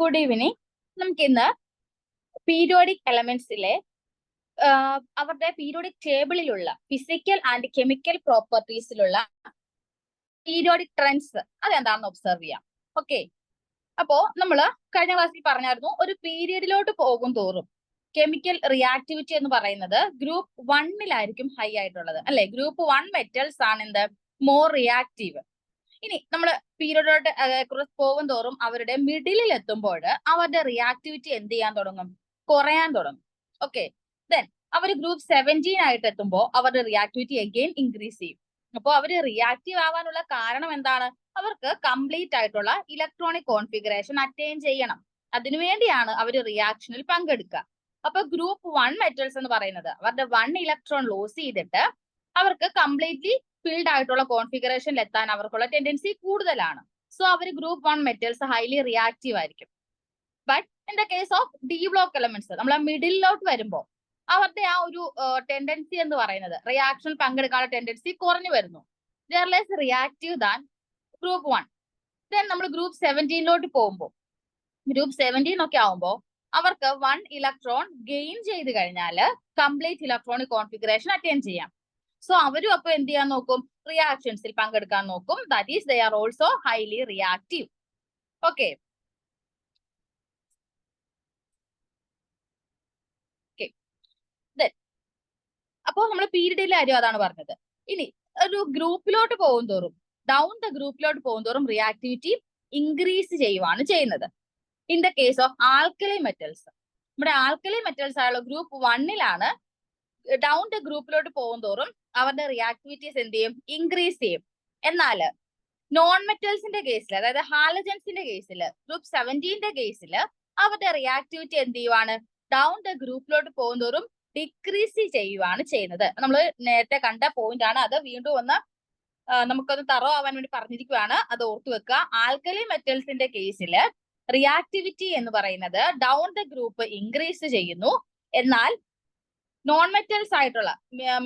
Good evening. നമുക്ക് ഇന്ന് periodic എലമെന്റ്സിലെ അവരുടെ പീരിയോഡിക് ടേബിളിലുള്ള ഫിസിക്കൽ ആൻഡ് കെമിക്കൽ പ്രോപ്പർട്ടീസിലുള്ള പീരിയോഡിക് ട്രെൻഡ്സ് അതെന്താണെന്ന് ഒബ്സർവ് ചെയ്യാം. ഓക്കെ, അപ്പോ നമ്മള് കഴിഞ്ഞ ക്ലാസ്സിൽ പറഞ്ഞായിരുന്നു, ഒരു പീരിയഡിലോട്ട് പോകും തോറും കെമിക്കൽ റിയാക്ടിവിറ്റി എന്ന് പറയുന്നത് ഗ്രൂപ്പ് 1-ലായിരിക്കും ഹൈ ആയിട്ടുള്ളത്, അല്ലെ? ഗ്രൂപ്പ് 1 മെറ്റൽസ് ആണ് എന്ത് മോർ റിയാക്റ്റീവ്. ഇനി നമ്മൾ പീരിയഡോട്ട് പോകും തോറും അവരുടെ മിഡിലിൽ എത്തുമ്പോൾ അവരുടെ റിയാക്ടിവിറ്റി എന്ത് ചെയ്യാൻ തുടങ്ങും? കുറയാൻ തുടങ്ങും. ഓക്കെ, ദെൻ അവർ ഗ്രൂപ്പ് 17 ആയിട്ട് എത്തുമ്പോൾ അവരുടെ റിയാക്ടിവിറ്റി അഗെയിൻ ഇൻക്രീസ് ചെയ്യും. അപ്പോൾ അവർ റിയാക്റ്റീവ് ആവാനുള്ള കാരണം എന്താണ്? അവർക്ക് കംപ്ലീറ്റ് ആയിട്ടുള്ള ഇലക്ട്രോണിക് കോൺഫിഗറേഷൻ അറ്റൈൻ ചെയ്യണം. അതിനുവേണ്ടിയാണ് അവർ റിയാക്ഷനിൽ പങ്കെടുക്കുക. അപ്പൊ ഗ്രൂപ്പ് 1 മെറ്റൽസ് എന്ന് പറയുന്നത് അവരുടെ 1 ഇലക്ട്രോൺ ലോസ് ചെയ്തിട്ട് അവർക്ക് കംപ്ലീറ്റ്ലി ഫിൽഡ് ആയിട്ടുള്ള കോൺഫിഗറേഷനിൽ എത്താൻ അവർക്കുള്ള ടെൻഡൻസി കൂടുതലാണ്. സോ അവർ ഗ്രൂപ്പ് 1 മെറ്റൽസ് ഹൈലി റിയാക്റ്റീവ് ആയിരിക്കും. But in the case of D block elements നമ്മൾ മിഡിലോട്ട് വരുമ്പോൾ അവരുടെ ആ ഒരു ടെൻഡൻസി എന്ന് പറയുന്നത് റിയാക്ഷനിൽ പങ്കെടുക്കാനുള്ള ടെൻഡൻസി കുറഞ്ഞു വരുന്നു. They are less reactive than group 1. Then നമ്മൾ ഗ്രൂപ്പ് 17 പോകുമ്പോൾ ഗ്രൂപ്പ് 17 ഒക്കെ ആവുമ്പോൾ അവർക്ക് 1 ഇലക്ട്രോൺ ഗെയിൻ ചെയ്ത് കഴിഞ്ഞാൽ കംപ്ലീറ്റ് ഇലക്ട്രോണിക് കോൺഫിഗറേഷൻ അറ്റൈൻ ചെയ്യാം. സോ അവരും അപ്പൊ എന്ത് ചെയ്യാൻ നോക്കും? റിയാക്ഷൻസിൽ പങ്കെടുക്കാൻ നോക്കും. That is they are also highly reactive. Okay, അപ്പോ നമ്മൾ പീരിയഡിലെ കാര്യം അതാണ് പറഞ്ഞത്. ഇനി ഒരു ഗ്രൂപ്പിലോട്ട് പോകും തോറും ഡൗൺ ദ ഗ്രൂപ്പിലോട്ട് പോകും തോറും റിയാക്ടിവിറ്റി ഇൻക്രീസ് ചെയ്യുവാണ് ചെയ്യുന്നത്. In the case of alkali metals, നമ്മുടെ ആൽക്കലി മെറ്റൽസ് ആയുള്ള ഗ്രൂപ്പ് 1-ലാണ് ഡൗൺ ദ ഗ്രൂപ്പിലോട്ട് പോകും തോറും അവരുടെ റിയാക്ടിവിറ്റീസ് എന്ത് ചെയ്യും? ഇൻക്രീസ് ചെയ്യും. എന്നാൽ നോൺ മെറ്റൽസിന്റെ കേസിൽ, അതായത് ഹാലജൻസിന്റെ കേസിൽ, ഗ്രൂപ്പ് 17-ന്റെ കേസിൽ അവരുടെ റിയാക്ടിവിറ്റി എന്ത് ചെയ്യുവാണ്? ഡൗൺ ദ ഗ്രൂപ്പിലോട്ട് പോകും തോറും ഡിക്രീസ് ചെയ്യുവാണ് ചെയ്യുന്നത്. നമ്മൾ നേരത്തെ കണ്ട പോയിന്റ് ആണ്. അത് വീണ്ടും ഒന്ന് നമുക്കൊന്ന് തറോ ആവാൻ വേണ്ടി പറഞ്ഞിരിക്കുകയാണ്. അത് ഓർത്തു വെക്കുക. ആൽക്കലി മെറ്റൽസിന്റെ കേസിൽ റിയാക്ടിവിറ്റി എന്ന് പറയുന്നത് ഡൗൺ ദ ഗ്രൂപ്പ് ഇൻക്രീസ് ചെയ്യുന്നു. എന്നാൽ നോൺ മെറ്റൽസ് ആയിട്ടുള്ള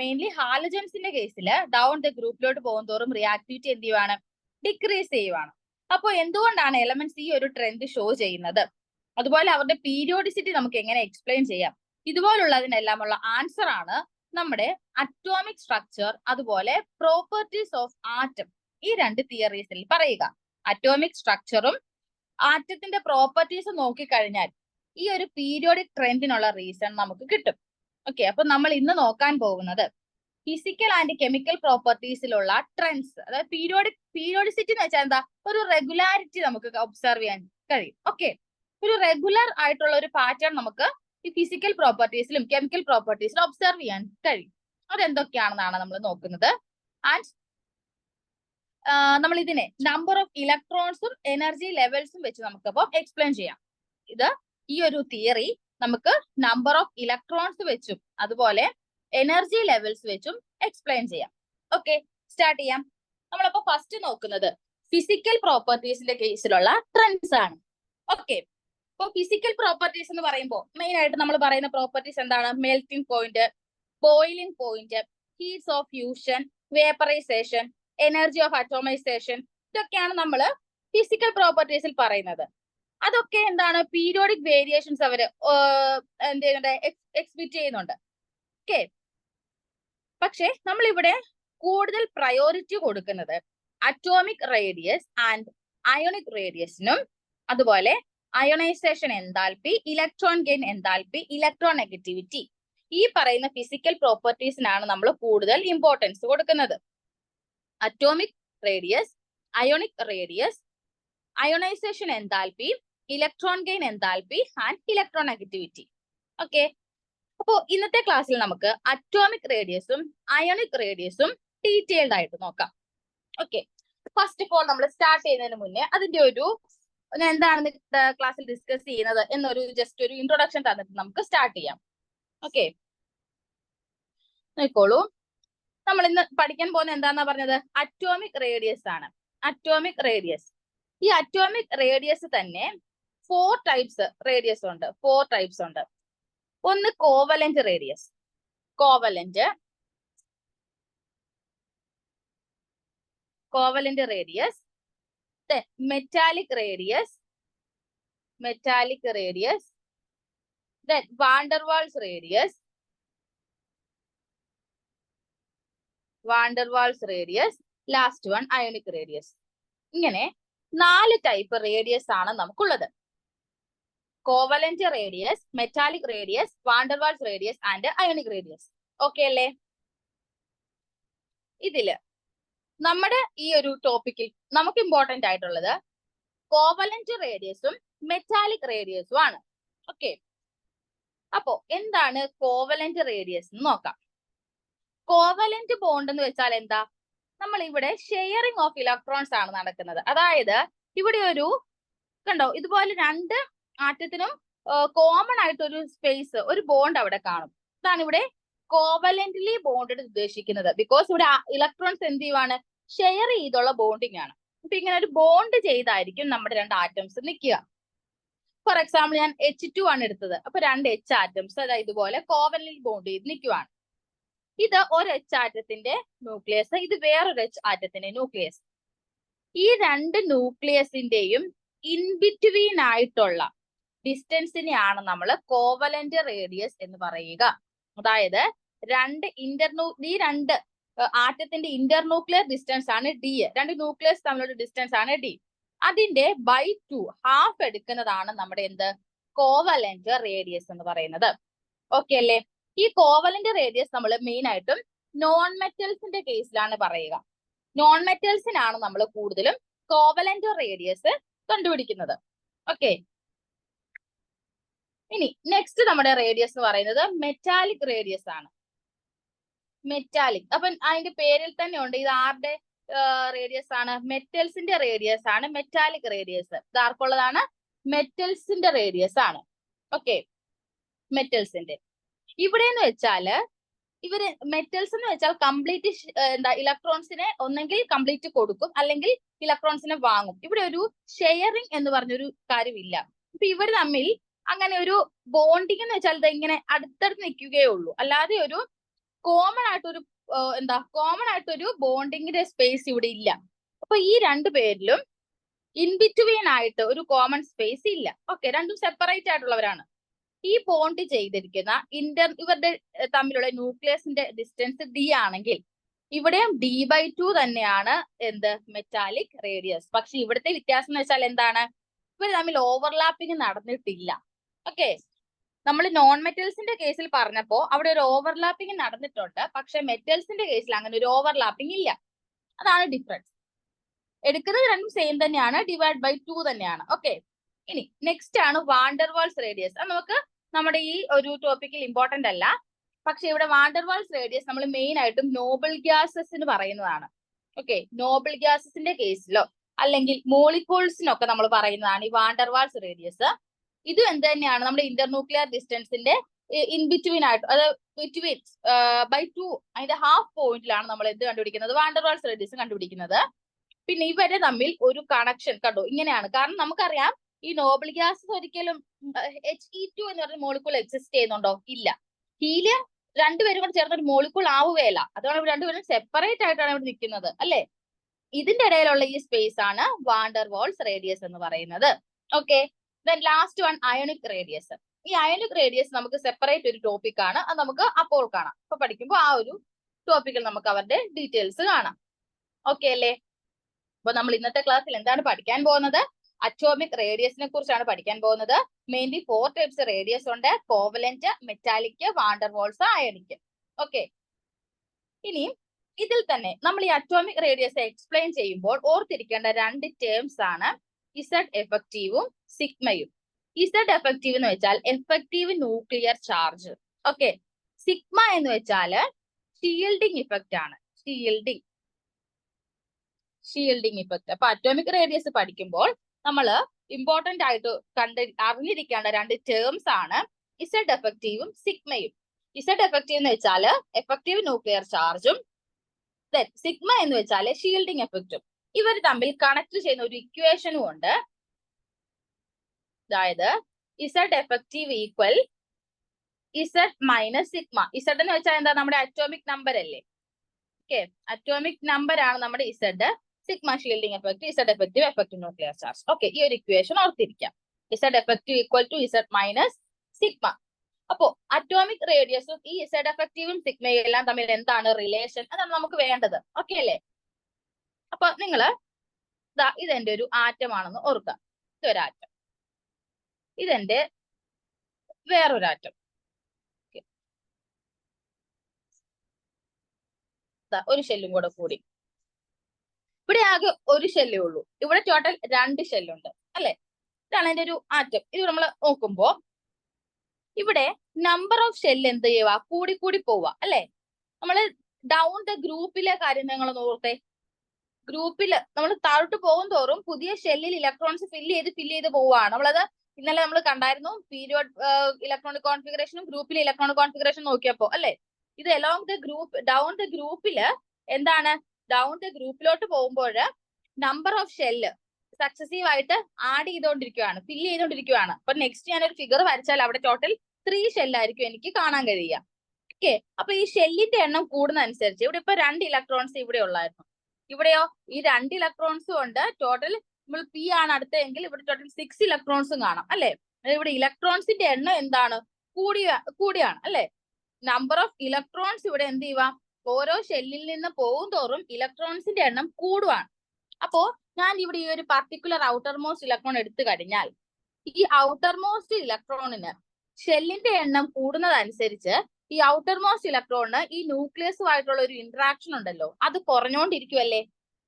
മെയിൻലി ഹാലജൻസിന്റെ കേസിൽ ഡൗൺ ദ ഗ്രൂപ്പിലോട്ട് പോകും തോറും റിയാക്ടിവിറ്റി എന്ത് ചെയ്യുവാണ്? ഡിക്രീസ് ചെയ്യുവാണ്. അപ്പോൾ എന്തുകൊണ്ടാണ് എലമെന്റ്സ് ഈ ഒരു ട്രെൻഡ് ഷോ ചെയ്യുന്നത്? അതുപോലെ അവരുടെ പീരിയോഡിസിറ്റി നമുക്ക് എങ്ങനെ എക്സ്പ്ലെയിൻ ചെയ്യാം? ഇതുപോലുള്ളതിനെല്ലാമുള്ള ആൻസർ ആണ് നമ്മുടെ അറ്റോമിക് സ്ട്രക്ചർ അതുപോലെ പ്രോപ്പർട്ടീസ് ഓഫ് ആറ്റം, ഈ രണ്ട് തിയറീസിൽ പറയുക. അറ്റോമിക് സ്ട്രക്ചറും ആറ്റത്തിന്റെ പ്രോപ്പർട്ടീസും നോക്കിക്കഴിഞ്ഞാൽ ഈ ഒരു പീരിയോഡിക് ട്രെൻഡിനുള്ള റീസൺ നമുക്ക് കിട്ടും. ഓക്കെ, അപ്പൊ നമ്മൾ ഇന്ന് നോക്കാൻ പോകുന്നത് ഫിസിക്കൽ ആൻഡ് കെമിക്കൽ പ്രോപ്പർട്ടീസിലുള്ള ട്രെൻഡ്സ്. അതായത് പീരിയോഡിസിറ്റി എന്ന് വെച്ചാൽ എന്താ? ഒരു റെഗുലാരിറ്റി നമുക്ക് ഒബ്സർവ് ചെയ്യാൻ കഴിയും. ഓക്കെ, ഒരു റെഗുലർ ആയിട്ടുള്ള ഒരു പാറ്റേൺ നമുക്ക് ഈ ഫിസിക്കൽ പ്രോപ്പർട്ടീസിലും കെമിക്കൽ പ്രോപ്പർട്ടീസിലും ഒബ്സർവ് ചെയ്യാൻ കഴിയും. അതെന്തൊക്കെയാണെന്നാണ് നമ്മൾ നോക്കുന്നത്. ആൻഡ് നമ്മൾ ഇതിനെ നമ്പർ ഓഫ് ഇലക്ട്രോൺസും എനർജി ലെവൽസും വെച്ച് നമുക്കപ്പോൾ എക്സ്പ്ലെയിൻ ചെയ്യാം. ഈ ഒരു തിയറി നമുക്ക് നമ്പർ ഓഫ് ഇലക്ട്രോൺസ് വെച്ചും അതുപോലെ എനർജി ലെവൽസ് വെച്ചും എക്സ്പ്ലെയിൻ ചെയ്യാം. ഓക്കെ, സ്റ്റാർട്ട് ചെയ്യാം. നമ്മളപ്പോ ഫസ്റ്റ് നോക്കുന്നത് ഫിസിക്കൽ പ്രോപ്പർട്ടീസിന്റെ കേസിലുള്ള ട്രെൻഡ്സ് ആണ്. ഓക്കെ, ഇപ്പൊ ഫിസിക്കൽ പ്രോപ്പർട്ടീസ് എന്ന് പറയുമ്പോൾ മെയിൻ ആയിട്ട് നമ്മൾ പറയുന്ന പ്രോപ്പർട്ടീസ് എന്താണ്? Melting point, boiling point, heats of fusion, vaporisation, energy of atomisation, ഇതൊക്കെയാണ് നമ്മൾ ഫിസിക്കൽ പ്രോപ്പർട്ടീസിൽ പറയുന്നത്. അതൊക്കെ എന്താണ്? പീരിയോഡിക് വേരിയേഷൻസ് അവര് എന്ത് ചെയ്യുന്നുണ്ട്? എക്സ്പ്ലിറ്റ് ചെയ്യുന്നുണ്ട്. ഓക്കെ, പക്ഷെ നമ്മളിവിടെ കൂടുതൽ പ്രയോറിറ്റി കൊടുക്കുന്നത് അറ്റോമിക് റേഡിയസ് ആൻഡ് അയോണിക് റേഡിയസിനും അതുപോലെ ionisation enthalpy, electron gain enthalpy, electron negativity, ഈ പറയുന്ന ഫിസിക്കൽ പ്രോപ്പർട്ടീസിനാണ് നമ്മൾ കൂടുതൽ ഇമ്പോർട്ടൻസ് കൊടുക്കുന്നത്. Atomic radius, ionic radius, ionisation enthalpy, electron gain enthalpy and electron negativity. Okay, അപ്പോൾ ഇന്നത്തെ ക്ലാസ്സിൽ നമുക്ക് അറ്റോമിക് റേഡിയസും അയോണിക് റേഡിയസും ഡീറ്റെയിൽഡ് ആയിട്ട് നോക്കാം. ഓക്കെ, ഫസ്റ്റ് ഓഫ് ഓൾ നമ്മൾ സ്റ്റാർട്ട് ചെയ്യുന്നതിന് മുന്നേ അതിന്റെ ഒരു ഞാൻ എന്താണ് ക്ലാസ്സിൽ ഡിസ്കസ് ചെയ്യുന്നത് എന്നൊരു ജസ്റ്റ് ഒരു ഇൻട്രൊഡക്ഷൻ തന്നിട്ട് നമുക്ക് സ്റ്റാർട്ട് ചെയ്യാം. ഓക്കെ, നോക്കോളൂ. നമ്മൾ ഇന്ന് പഠിക്കാൻ പോകുന്നത് എന്താന്നാ പറഞ്ഞത്? അറ്റോമിക് റേഡിയസ് ആണ്. അറ്റോമിക് റേഡിയസ്, ഈ അറ്റോമിക് റേഡിയസ് തന്നെ 4 ടൈപ്സ് റേഡിയസ് ഉണ്ട്. 4 ടൈപ്സ് ഉണ്ട്. ഒന്ന് covalent radius, covalent radius, metallic radius, metallic radius, then van der Waals radius, last one ionic radius. ഇങ്ങനെ 4 ടൈപ്പ് റേഡിയസ് ആണ് നമുക്കുള്ളത്. Covalent radius, metallic radius, van der Waals radius and ionic radius. Okay അല്ലേ? ഇതില് നമ്മുടെ ഈ ഒരു ടോപ്പിക്കിൽ നമുക്ക് ഇമ്പോർട്ടന്റ് ആയിട്ടുള്ളത് കോവലന്റ് റേഡിയസും മെറ്റാലിക് റേഡിയസും ആണ്. ഓക്കെ, അപ്പോ എന്താണ് കോവലന്റ് റേഡിയസ് എന്ന് നോക്കാം. കോവലന്റ് ബോണ്ട് എന്ന് വെച്ചാൽ എന്താ? നമ്മൾ ഇവിടെ ഷെയറിംഗ് ഓഫ് ഇലക്ട്രോൺസ് ആണ് നടക്കുന്നത്. അതായത് ഇവിടെ ഒരു കണ്ടോ, ഇതുപോലെ 2 ആറ്റത്തിനും കോമൺ ആയിട്ട് ഒരു സ്പേസ്, ഒരു ബോണ്ട് അവിടെ കാണും. ഇതാണ് ഇവിടെ കോവലന്റ്ലി ബോണ്ടഡ് ഉദ്ദേശിക്കുന്നത്. ബിക്കോസ് ഇവിടെ ഇലക്ട്രോൺസ് എന്ത് ചെയ്യുവാണ്? ഷെയർ ചെയ്തുള്ള ബോണ്ടിങ് ആണ്. അപ്പൊ ഇങ്ങനെ ഒരു ബോണ്ട് ചെയ്തായിരിക്കും നമ്മുടെ 2 ആറ്റംസ് നിൽക്കുക. ഫോർ എക്സാമ്പിൾ ഞാൻ H2 ആണ് എടുത്തത്. അപ്പൊ 2 H ആറ്റംസ് അതായത് ഇതുപോലെ കോവലന്റ്ലി ബോണ്ട് ചെയ്ത് നിൽക്കുവാണ്. ഇത് ഒരു H ആറ്റത്തിന്റെ ന്യൂക്ലിയസ്, ഇത് വേറൊരു H ആറ്റത്തിന്റെ ന്യൂക്ലിയസ്. ഈ 2 ന്യൂക്ലിയസിന്റെയും ഇൻ ബിറ്റ്വീൻ ആയിട്ടുള്ള ഡിസ്റ്റൻസിനെയാണ് നമ്മൾ കോവലന്റ് റേഡിയസ് എന്ന് പറയുക. അതായത് ഈ 2 ആറ്റത്തിന്റെ ഇന്റർന്യൂക്ലിയർ ഡിസ്റ്റൻസ് ആണ് D. 2 ന്യൂക്ലിയസ് തമ്മിലുള്ള ഡിസ്റ്റൻസ് ആണ് D. അതിന്റെ ബൈ 2 ഹാഫ് എടുക്കുന്നതാണ് നമ്മുടെ എന്ത്? കോവലന്റ് റേഡിയസ് എന്ന് പറയുന്നത്. ഓക്കെ അല്ലേ? ഈ കോവലന്റ് റേഡിയസ് നമ്മൾ മെയിൻ ആയിട്ടും നോൺ മെറ്റൽസിന്റെ കേസിലാണ് പറയുക. നോൺ മെറ്റൽസിനാണ് നമ്മൾ കൂടുതലും കോവലന്റ് റേഡിയസ് കണ്ടുപിടിക്കുന്നത്. ഓക്കെ, ഇനി നെക്സ്റ്റ് നമ്മുടെ റേഡിയസ് എന്ന് പറയുന്നത് മെറ്റാലിക് റേഡിയസ് ആണ്. മെറ്റാലിക്, അപ്പൊ അതിന്റെ പേരിൽ തന്നെ ഉണ്ട് ഇത് ആരുടെ റേഡിയസ് ആണ്? മെറ്റൽസിന്റെ റേഡിയസ് ആണ് മെറ്റാലിക് റേഡിയസ്. ഇത് ആർക്കുള്ളതാണ്? മെറ്റൽസിന്റെ റേഡിയസ് ആണ്. ഓക്കെ, മെറ്റൽസിന്റെ ഇവിടെ എന്ന് വെച്ചാല് ഇവര് മെറ്റൽസ് എന്ന് വെച്ചാൽ കംപ്ലീറ്റ് ഇലക്ട്രോൺസിനെ ഒന്നെങ്കിൽ കംപ്ലീറ്റ് കൊടുക്കും അല്ലെങ്കിൽ ഇലക്ട്രോൺസിനെ വാങ്ങും. ഇവിടെ ഒരു ഷെയറിംഗ് എന്ന് പറഞ്ഞൊരു കാര്യമില്ല. ഇപ്പൊ ഇവർ തമ്മിൽ അങ്ങനെ ഒരു ബോണ്ടിങ് എന്ന് വെച്ചാൽ ഇത് ഇങ്ങനെ അടുത്തടുത്ത് നിൽക്കുകയേ ഉള്ളൂ. അല്ലാതെ ഒരു കോമൺ ആയിട്ടൊരു ബോണ്ടിങ്ങിന്റെ സ്പേസ് ഇവിടെ ഇല്ല. അപ്പൊ ഈ 2 പേരിലും ഇൻ ബിറ്റ്വീൻ ആയിട്ട് ഒരു കോമൺ സ്പേസ് ഇല്ല. ഓക്കെ, രണ്ടും സെപ്പറേറ്റ് ആയിട്ടുള്ളവരാണ്. ഈ ബോണ്ട് ചെയ്തിരിക്കുന്ന ഇവരുടെ തമ്മിലുള്ള ന്യൂക്ലിയസിന്റെ ഡിസ്റ്റൻസ് D ആണെങ്കിൽ ഇവിടെയും D/2 തന്നെയാണ് എന്ത്? Metallic radius. പക്ഷെ ഇവിടുത്തെ വ്യത്യാസം എന്ന് വെച്ചാൽ എന്താണ്? ഇവർ തമ്മിൽ ഓവർലാപ്പിംഗ് നടന്നിട്ടില്ല. ഓക്കെ, നമ്മൾ നോൺ മെറ്റൽസിന്റെ കേസിൽ പറഞ്ഞപ്പോ അവിടെ ഒരു ഓവർലാപ്പിംഗ് നടന്നിട്ടുണ്ട്. പക്ഷെ മെറ്റൽസിന്റെ കേസിൽ അങ്ങനെ ഒരു ഓവർലാപ്പിംഗ് ഇല്ല. അതാണ് ഡിഫറൻസ്. എടുക്കുന്നത് രണ്ടും സെയിം തന്നെയാണ്, /2 തന്നെയാണ്. ഓക്കെ, ഇനി നെക്സ്റ്റ് ആണ് വാണ്ടർവാൾസ് റേഡിയസ്. അത് നമുക്ക് നമ്മുടെ ഈ ഒരു ടോപ്പിക്കിൽ ഇമ്പോർട്ടന്റ് അല്ല. പക്ഷെ ഇവിടെ വാണ്ടർവാൾസ് റേഡിയസ് നമ്മൾ മെയിൻ ആയിട്ടും നോബിൾ ഗ്യാസസിന് പറയുന്നതാണ്. ഓക്കെ, നോബിൾ ഗ്യാസസിന്റെ കേസിലോ അല്ലെങ്കിൽ മോളിക്യൂൾസിനൊക്കെ നമ്മൾ പറയുന്നതാണ് ഈ വാണ്ടർവാൾസ് റേഡിയസ്. ഇതും എന്ത് തന്നെയാണ്? നമ്മുടെ ഇന്റർന്യൂക്ലിയർ ഡിസ്റ്റൻസിന്റെ ഇൻ ബിറ്റ്വീൻ ആയിട്ട്, അത് ബിറ്റ്വീൻ /2 അതിന്റെ ഹാഫ് പോയിന്റിലാണ് നമ്മൾ എന്ത് കണ്ടുപിടിക്കുന്നത്? വാണ്ടർവാൾസ് റേഡിയസ് കണ്ടുപിടിക്കുന്നത്. പിന്നെ ഇവരെ തമ്മിൽ ഒരു കണക്ഷൻ കണ്ടോ ഇങ്ങനെയാണ്. കാരണം നമുക്കറിയാം ഈ നോബിൾ ഗ്യാസസ് ഒരിക്കലും He2 എന്ന് പറഞ്ഞ മോളിക്കൂൾ എക്സിസ്റ്റ് ചെയ്യുന്നുണ്ടോ? ഇല്ല. ഹീലിയം 2 പേരും കൂടെ ചേർന്ന ഒരു മോളിക്കൂൾ ആവുകയല്ല. അതുകൊണ്ട് 2 പേരും സെപ്പറേറ്റ് ആയിട്ടാണ് ഇവിടെ നിൽക്കുന്നത് അല്ലെ? ഇതിന്റെ ഇടയിലുള്ള ഈ സ്പേസ് ആണ് വാണ്ടർവാൾസ് റേഡിയസ് എന്ന് പറയുന്നത്. Okay, then last one ionic radius. ഈ അയോണിക് റേഡിയസ് നമുക്ക് സെപ്പറേറ്റ് ഒരു ടോപ്പിക് ആണ്. അത് നമുക്ക് അപ്പോൾ കാണാം. അപ്പൊ പഠിക്കുമ്പോൾ ആ ഒരു ടോപ്പിക്കിൽ നമുക്ക് അവരുടെ ഡീറ്റെയിൽസ് കാണാം. ഓക്കെ അല്ലേ? അപ്പൊ നമ്മൾ ഇന്നത്തെ ക്ലാസ്സിൽ എന്താണ് പഠിക്കാൻ പോകുന്നത്? അറ്റോമിക് റേഡിയസിനെ കുറിച്ചാണ് പഠിക്കാൻ പോകുന്നത്. മെയിൻലി 4 ടൈപ്സ് റേഡിയസ് ഉണ്ട്: covalent, metallic, van der Waals, ionic. Okay, ഇനി ഇതിൽ തന്നെ നമ്മൾ ഈ അറ്റോമിക് റേഡിയസ് എക്സ്പ്ലെയിൻ ചെയ്യുമ്പോൾ ഓർത്തിരിക്കേണ്ട 2 ടേംസ് ആണ് Z എഫക്റ്റീവും സിഗ്മയും. Z എഫക്റ്റീവ് എന്ന് വെച്ചാൽ effective nuclear charge. Okay, sigma എന്ന് വെച്ചാൽ ഷീൽഡിംഗ് ഇഫക്റ്റ് ആണ്. Shielding effect. അപ്പൊ അറ്റോമിക് റേഡിയസ് പഠിക്കുമ്പോൾ നമ്മൾ ഇമ്പോർട്ടന്റ് ആയിട്ട് അറിഞ്ഞിരിക്കേണ്ട 2 ടേംസ് ആണ് Z എഫക്റ്റീവും സിഗ്മയും. Z എഫക്റ്റീവ് എന്ന് വെച്ചാൽ എഫക്റ്റീവ് ന്യൂക്ലിയർ ചാർജും, സിഗ്മ എന്ന് വെച്ചാൽ ഷീൽഡിംഗ് എഫക്റ്റും. ഇവർ തമ്മിൽ കണക്ട് ചെയ്യുന്ന ഒരു ഇക്വേഷനും ഉണ്ട്. അതായത് Z effective equal Z minus sigma. Z എന്ന് വെച്ചാൽ എന്താ? നമ്മുടെ അറ്റോമിക് നമ്പർ അല്ലേ? ഓക്കെ, അറ്റോമിക് നമ്പർ ആണ് നമ്മുടെ Z. Sigma shielding effect, Z effective, effective nuclear charge. Okay, ഈ ഒരു ഇക്വേഷൻ ഓർത്തിരിക്കാം. Z effective equal to Z minus sigma. അപ്പോ അറ്റോമിക് റേഡിയസും ഈ ഇസഡ് എഫക്റ്റീവും സിഗ്മയും എല്ലാം തമ്മിൽ എന്താണ് റിലേഷൻ, അതാണ് നമുക്ക് വേണ്ടത്. ഓക്കെ അല്ലേ? അപ്പൊ നിങ്ങള് ഇതെന്റെ ഒരു ആറ്റം ആണെന്ന് ഓർക്കുക. ഇതൊരാറ്റം, ഇതെന്റെ വേറൊരു ആറ്റം. ഒരു ഷെല്ലും കൂടെ കൂടി. ഇവിടെ ആകെ ഒരു ഷെല്ലേ ഉള്ളൂ, ഇവിടെ ടോട്ടൽ 2 ഷെല്ലുണ്ട് അല്ലെ? ഇതാണ് എന്റെ ഒരു ആറ്റം. ഇത് നമ്മൾ നോക്കുമ്പോ ഇവിടെ നമ്പർ ഓഫ് ഷെല്ല് എന്ത് ചെയ്യുക, കൂടി കൂടി പോവുക അല്ലെ? നമ്മൾ ഡൗൺ ദ ഗ്രൂപ്പിലെ കാര്യം നിങ്ങൾ നോക്കട്ടെ. ഗ്രൂപ്പിൽ നമ്മൾ താഴോട്ട് പോകും തോറും പുതിയ ഷെല്ലിൽ ഇലക്ട്രോൺസ് ഫില്ല് ചെയ്ത് പോവുകയാണ്. നമ്മളത് ഇന്നലെ നമ്മൾ കണ്ടായിരുന്നു, പീരിയോഡ് ഇലക്ട്രോണിക് കോൺഫിഗറേഷനും ഗ്രൂപ്പിലെ ഇലക്ട്രോണിക് കോൺഫിഗറേഷൻ നോക്കിയപ്പോ അല്ലെ? ഇത് along the group down the ഗ്രൂപ്പില് എന്താണ്, ഡൗൺ ദ ഗ്രൂപ്പിലോട്ട് പോകുമ്പോൾ നമ്പർ ഓഫ് ഷെല്ല് സക്സസീവ് ആയിട്ട് ആഡ് ചെയ്തുകൊണ്ടിരിക്കുകയാണ്, ഫില്ല് ചെയ്തുകൊണ്ടിരിക്കുകയാണ്. അപ്പൊ നെക്സ്റ്റ് ഞാനൊരു ഫിഗർ വരച്ചാൽ അവിടെ ടോട്ടൽ 3 ഷെല്ലായിരിക്കും എനിക്ക് കാണാൻ കഴിയുക. ഓക്കെ, അപ്പൊ ഈ ഷെല്ലിന്റെ എണ്ണം കൂടുന്ന അനുസരിച്ച് ഇവിടെ ഇപ്പൊ 2 ഇലക്ട്രോൺസ് ഇവിടെ ഉള്ളായിരുന്നു, ഇവിടെയോ ഈ 2 ഇലക്ട്രോൺസും ഉണ്ട്. ടോട്ടൽ നമ്മൾ പി ആണ് അടുത്തതെങ്കിൽ ഇവിടെ ടോട്ടൽ 6 ഇലക്ട്രോൺസും കാണാം അല്ലെ? ഇവിടെ ഇലക്ട്രോൺസിന്റെ എണ്ണം എന്താണ്, കൂടിയാണ് അല്ലെ? നമ്പർ ഓഫ് ഇലക്ട്രോൺസ് ഇവിടെ എന്ത് ചെയ്യുക, ഓരോ ഷെല്ലിൽ നിന്ന് പോകും തോറും ഇലക്ട്രോൺസിന്റെ എണ്ണം കൂടുവാണ്. അപ്പോ ഞാൻ ഇവിടെ ഈ ഒരു പർട്ടിക്കുലർ ഔട്ടർ മോസ്റ്റ് ഇലക്ട്രോൺ എടുത്തു കഴിഞ്ഞാൽ ഈ ഔട്ടർ മോസ്റ്റ് ഇലക്ട്രോണിന് ഷെല്ലിന്റെ എണ്ണം കൂടുന്നതനുസരിച്ച് ഈ ഔട്ടർ മോസ്റ്റ് ഇലക്ട്രോണിന് ഈ ന്യൂക്ലിയസുമായിട്ടുള്ള ഒരു ഇന്ററാക്ഷൻ ഉണ്ടല്ലോ, അത് കുറഞ്ഞുകൊണ്ടിരിക്കുമല്ലേ?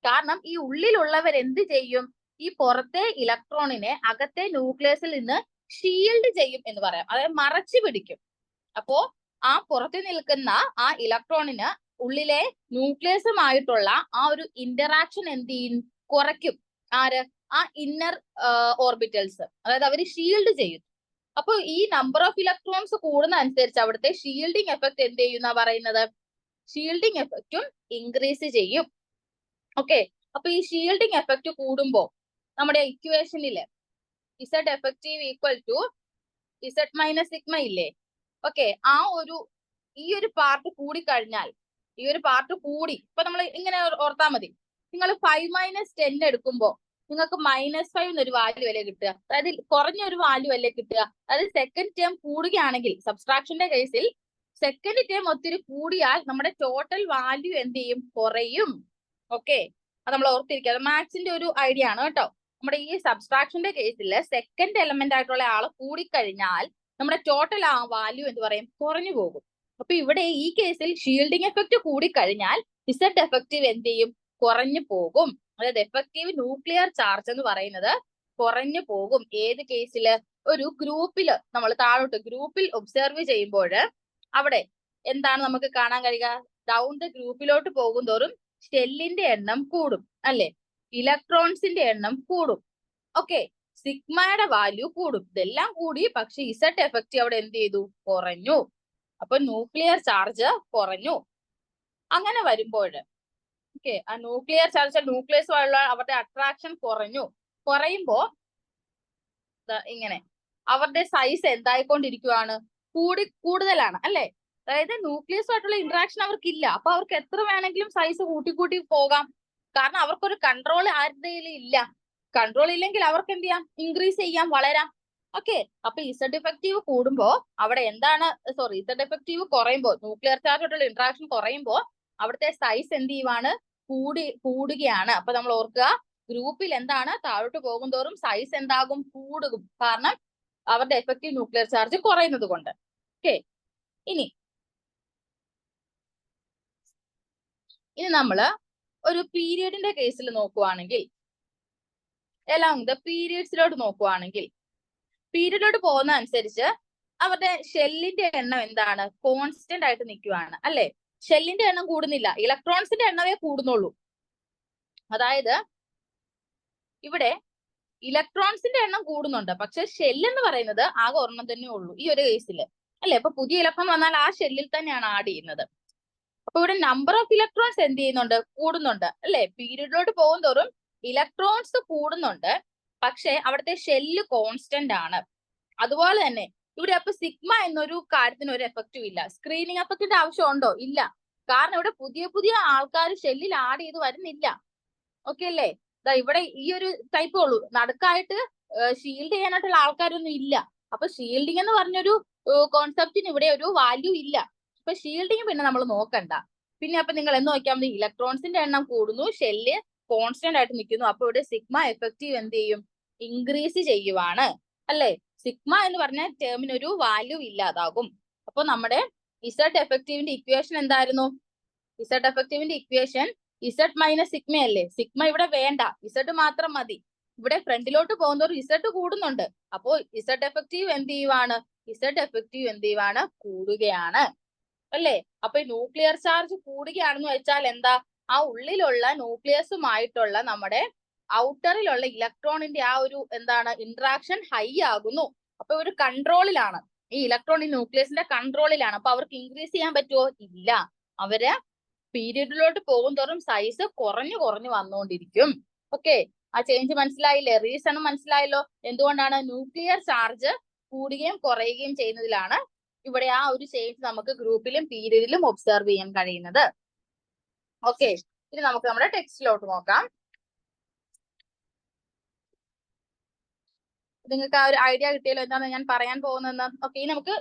കാരണം ഈ ഉള്ളിലുള്ളവർ എന്ത് ചെയ്യും, ഈ പുറത്തെ ഇലക്ട്രോണിനെ അകത്തെ ന്യൂക്ലിയസിൽ നിന്ന് ഷീൽഡ് ചെയ്യും എന്ന് പറയാം, അതായത് മറച്ചു പിടിക്കും. അപ്പോ ആ പുറത്ത് നിൽക്കുന്ന ആ ഇലക്ട്രോണിന് ഉള്ളിലെ ന്യൂക്ലിയസുമായിട്ടുള്ള ആ ഒരു ഇന്ററാക്ഷൻ എന്ത് ചെയ്യും, കുറയ്ക്കും. ആര്, ആ ഇന്നർ ഓർബിറ്റൽസ്, അതായത് അവർ ഷീൽഡ് ചെയ്യും. അപ്പൊ ഈ നമ്പർ ഓഫ് ഇലക്ട്രോൺസ് കൂടുന്ന അനുസരിച്ച് അവിടുത്തെ ഷീൽഡിങ് എഫക്ട് എന്ത് ചെയ്യുന്ന പറയുന്നത്, ഷീൽഡിങ് എഫക്റ്റും ഇൻക്രീസ് ചെയ്യും. ഓക്കെ, അപ്പൊ ഈ ഷീൽഡിങ് എഫക്ട് കൂടുമ്പോ നമ്മുടെ ഇക്വേഷനില് Z effective equal to Z minus sigma ഇല്ലേ? ഓക്കെ, ഈ ഒരു പാർട്ട് കൂടി കഴിഞ്ഞാൽ, ഈ ഒരു പാർട്ട് കൂടി ഇപ്പൊ നമ്മൾ ഇങ്ങനെ ഓർത്താൽ മതി. നിങ്ങൾ 5 മൈനസ് 10 എടുക്കുമ്പോ നിങ്ങൾക്ക് -5 എന്നൊരു വാല്യൂ അല്ലേ കിട്ടുക, അതായത് കുറഞ്ഞൊരു വാല്യൂ അല്ലേ കിട്ടുക. അതായത് സെക്കൻഡ് ടേം കൂടുകയാണെങ്കിൽ, സബ്സ്ട്രാക്ഷന്റെ കേസിൽ സെക്കൻഡ് ടേം ഒത്തിരി കൂടിയാൽ നമ്മുടെ ടോട്ടൽ വാല്യൂ എന്ത് ചെയ്യും, കുറയും. ഓക്കെ, അത് നമ്മൾ ഓർത്തിരിക്കുക, അത് മാത്സിന്റെ ഒരു ഐഡിയ ആണ് കേട്ടോ. നമ്മുടെ ഈ സബ്സ്ട്രാക്ഷന്റെ കേസിൽ സെക്കൻഡ് എലമെന്റ് ആയിട്ടുള്ള ആള് കൂടിക്കഴിഞ്ഞാൽ നമ്മുടെ ടോട്ടൽ ആ വാല്യൂ എന്ത് പറയും, കുറഞ്ഞു പോകും. അപ്പൊ ഇവിടെ ഈ കേസിൽ ഷീൽഡിംഗ് എഫക്ട് കൂടിക്കഴിഞ്ഞാൽ ഇസഡ് എഫക്റ്റീവ് എന്ത് ചെയ്യും, കുറഞ്ഞു പോകും. അതായത് എഫക്റ്റീവ് ന്യൂക്ലിയർ ചാർജ് എന്ന് പറയുന്നത് കുറഞ്ഞു പോകും. ഏത് കേസില്, ഒരു ഗ്രൂപ്പിൽ നമ്മൾ താഴോട്ട് ഗ്രൂപ്പിൽ ഒബ്സർവ് ചെയ്യുമ്പോൾ അവിടെ എന്താണ് നമുക്ക് കാണാൻ കഴിയുക, ഡൗൺ ദ ഗ്രൂപ്പിലോട്ട് പോകും തോറും ഷെല്ലിന്റെ എണ്ണം കൂടും അല്ലെ, ഇലക്ട്രോൺസിന്റെ എണ്ണം കൂടും. ഓക്കെ, സിഗ്മയുടെ വാല്യൂ കൂടും. ഇതെല്ലാം കൂടി, പക്ഷെ ഇസഡ് എഫക്റ്റീവ് അവിടെ എന്ത് ചെയ്തു, കുറഞ്ഞു. അപ്പൊ ന്യൂക്ലിയർ ചാർജ് കുറഞ്ഞു. അങ്ങനെ വരുമ്പോൾ ഓക്കെ, ആ ന്യൂക്ലിയർ ചാർജ് ന്യൂക്ലിയസുമായുള്ള അവരുടെ അട്രാക്ഷൻ കുറയുമ്പോ ഇങ്ങനെ അവരുടെ സൈസ് എന്തായിക്കൊണ്ടിരിക്കുവാണ്, കൂടുതലാണ് അല്ലെ? അതായത് ന്യൂക്ലിയസുമായിട്ടുള്ള ഇന്ററാക്ഷൻ അവർക്കില്ല, അപ്പൊ അവർക്ക് എത്ര വേണമെങ്കിലും സൈസ് കൂട്ടി പോകാം. കാരണം അവർക്കൊരു കൺട്രോൾ ആരുടെ ഇല്ല. കൺട്രോൾ ഇല്ലെങ്കിൽ അവർക്ക് എന്ത് ചെയ്യാം, ഇൻക്രീസ് ചെയ്യാം, വളരാം. ഓക്കെ, അപ്പൊ ഇസഡ് എഫക്റ്റീവ് കൂടുമ്പോ അവിടെ എന്താണ്, ഇസഡ് എഫക്റ്റീവ് കുറയുമ്പോ, ന്യൂക്ലിയർ ചാർജോട്ടുള്ള ഇന്ററാക്ഷൻ കുറയുമ്പോ അവിടുത്തെ സൈസ് എന്ത് ചെയ്യുവാണ്, കൂടുകയാണ്. അപ്പൊ നമ്മൾ ഓർക്കുക, ഗ്രൂപ്പിൽ എന്താണ് താഴോട്ട് പോകും തോറും സൈസ് എന്താകും, കൂടും. കാരണം അവരുടെ എഫക്റ്റീവ് ന്യൂക്ലിയർ ചാർജ് കുറയുന്നത് കൊണ്ട്. ഓക്കെ, ഇനി നമ്മള് ഒരു പീരിയഡിന്റെ കേസിൽ നോക്കുവാണെങ്കിൽ, അലോങ് ദ പീരിയഡ്സിലോട്ട് നോക്കുവാണെങ്കിൽ, പീരിയഡിലോട്ട് പോകുന്ന അനുസരിച്ച് അവരുടെ ഷെല്ലിന്റെ എണ്ണം എന്താണ്, കോൺസ്റ്റന്റ് ആയിട്ട് നിൽക്കുവാണ് അല്ലെ? ഷെല്ലിന്റെ എണ്ണം കൂടുന്നില്ല, ഇലക്ട്രോൺസിന്റെ എണ്ണമേ കൂടുന്നുള്ളൂ. അതായത് ഇവിടെ ഇലക്ട്രോൺസിന്റെ എണ്ണം കൂടുന്നുണ്ട്, പക്ഷെ ഷെല്ല് എന്ന് പറയുന്നത് ആകെ ഒരെണ്ണം തന്നെ ഉള്ളൂ ഈ ഒരു കേസിൽ അല്ലെ? അപ്പൊ പുതിയ ഇലക്ട്രോൺ വന്നാൽ ആ ഷെല്ലിൽ തന്നെയാണ് ആഡ് ചെയ്യുന്നത്. അപ്പൊ ഇവിടെ നമ്പർ ഓഫ് ഇലക്ട്രോൺസ് എന്ത് ചെയ്യുന്നുണ്ട്, കൂടുന്നുണ്ട് അല്ലെ? പീരിയഡിലോട്ട് പോകും തോറും ഇലക്ട്രോൺസ് കൂടുന്നുണ്ട്, പക്ഷെ അവിടുത്തെ ഷെല്ല് കോൺസ്റ്റന്റ് ആണ്. അതുപോലെ തന്നെ ഇവിടെ അപ്പൊ സിഗ്മ എന്നൊരു കാര്യത്തിന് ഒരു എഫക്റ്റും ഇല്ല. സ്ക്രീനിങ് എഫക്റ്റിന്റെ ആവശ്യമുണ്ടോ, ഇല്ല. കാരണം ഇവിടെ പുതിയ ആൾക്കാർ ഷെല്ലിൽ ആഡ് ചെയ്ത് വരുന്നില്ല. ഓക്കെ അല്ലേ? ഇവിടെ ഈ ഒരു ടൈപ്പേ ഉള്ളൂ, നടുക്കായിട്ട് ഷീൽഡ് ചെയ്യാനായിട്ടുള്ള ആൾക്കാരൊന്നും ഇല്ല. അപ്പൊ ഷീൽഡിങ് എന്ന് പറഞ്ഞൊരു കോൺസെപ്റ്റിന് ഇവിടെ ഒരു വാല്യൂ ഇല്ല. അപ്പൊ ഷീൽഡിങ് പിന്നെ നമ്മൾ നോക്കണ്ട. പിന്നെ അപ്പൊ നിങ്ങൾ എന്ന് നോക്കിയാൽ മതി, ഇലക്ട്രോൺസിന്റെ എണ്ണം കൂടുന്നു, ഷെല്ല് കോൺസ്റ്റന്റ് ആയിട്ട് നിൽക്കുന്നു. അപ്പൊ ഇവിടെ സിഗ്മ എഫക്റ്റീവ് എന്ത് ചെയ്യും? ഇൻക്രീസ് ചെയ്യുവാണ് അല്ലെ? സിഗ്മ എന്ന് പറഞ്ഞ ടേമിന് ഒരു വാല്യൂ ഇല്ലാതാകും. അപ്പൊ നമ്മുടെ ഇസഡ് എഫക്റ്റീവിന്റെ ഇക്വേഷൻ എന്തായിരുന്നു? ഇസഡ് എഫക്റ്റീവിന്റെ ഇക്വേഷൻ ഇസഡ് മൈനസ് സിഗ്മ അല്ലേ? സിഗ്മ ഇവിടെ വേണ്ട, ഇസഡ് മാത്രം മതി. ഇവിടെ ഫ്രണ്ടിലോട്ട് പോകുന്നവർ ഇസഡ് കൂടുന്നുണ്ട്. അപ്പോ ഇസഡ് എഫക്റ്റീവ് എന്ത് ചെയ്യുവാണ്? ഇസഡ് എഫക്റ്റീവ് എന്ത് ചെയ്യുവാണ്? കൂടുകയാണ് അല്ലേ? അപ്പൊ ന്യൂക്ലിയർ ചാർജ് കൂടുകയാണെന്ന് വെച്ചാൽ എന്താ? ആ ഉള്ളിലുള്ള ന്യൂക്ലിയസുമായിട്ടുള്ള നമ്മുടെ ഔട്ടറിലുള്ള ഇലക്ട്രോണിന്റെ ആ ഒരു എന്താണ് ഇന്ററാക്ഷൻ ഹൈ ആകുന്നു. അപ്പൊ ഒരു കൺട്രോളിലാണ്, ഈ ഇലക്ട്രോൺ ഈ ന്യൂക്ലിയസിന്റെ കൺട്രോളിലാണ്. അപ്പൊ അവർക്ക് ഇൻക്രീസ് ചെയ്യാൻ പറ്റുമോ? ഇല്ല. അവര് പീരീഡിലോട്ട് പോകുന്തോറും സൈസ് കുറഞ്ഞു കുറഞ്ഞു വന്നുകൊണ്ടിരിക്കും. ഓക്കെ, ആ ചേഞ്ച് മനസ്സിലായില്ലേ? റീസൺ മനസ്സിലായല്ലോ? എന്തുകൊണ്ടാണ്? ന്യൂക്ലിയർ ചാർജ് കൂടുകയും കുറയുകയും ചെയ്യുന്നതിലാണ് ഇവിടെ ആ ഒരു ചേഞ്ച് നമുക്ക് ഗ്രൂപ്പിലും പീരീഡിലും ഒബ്സർവ് ചെയ്യാൻ കഴിയുന്നത്. ഓക്കെ, ഇനി നമുക്ക് നമ്മുടെ ടെക്സ്റ്റിലോട്ട് നോക്കാം. നിങ്ങൾക്ക് ആ ഒരു ഐഡിയ കിട്ടിയല്ലോ എന്താണ് ഞാൻ പറയാൻ പോകുന്നതെന്ന്. ഓക്കെ, ഇനി നമുക്ക്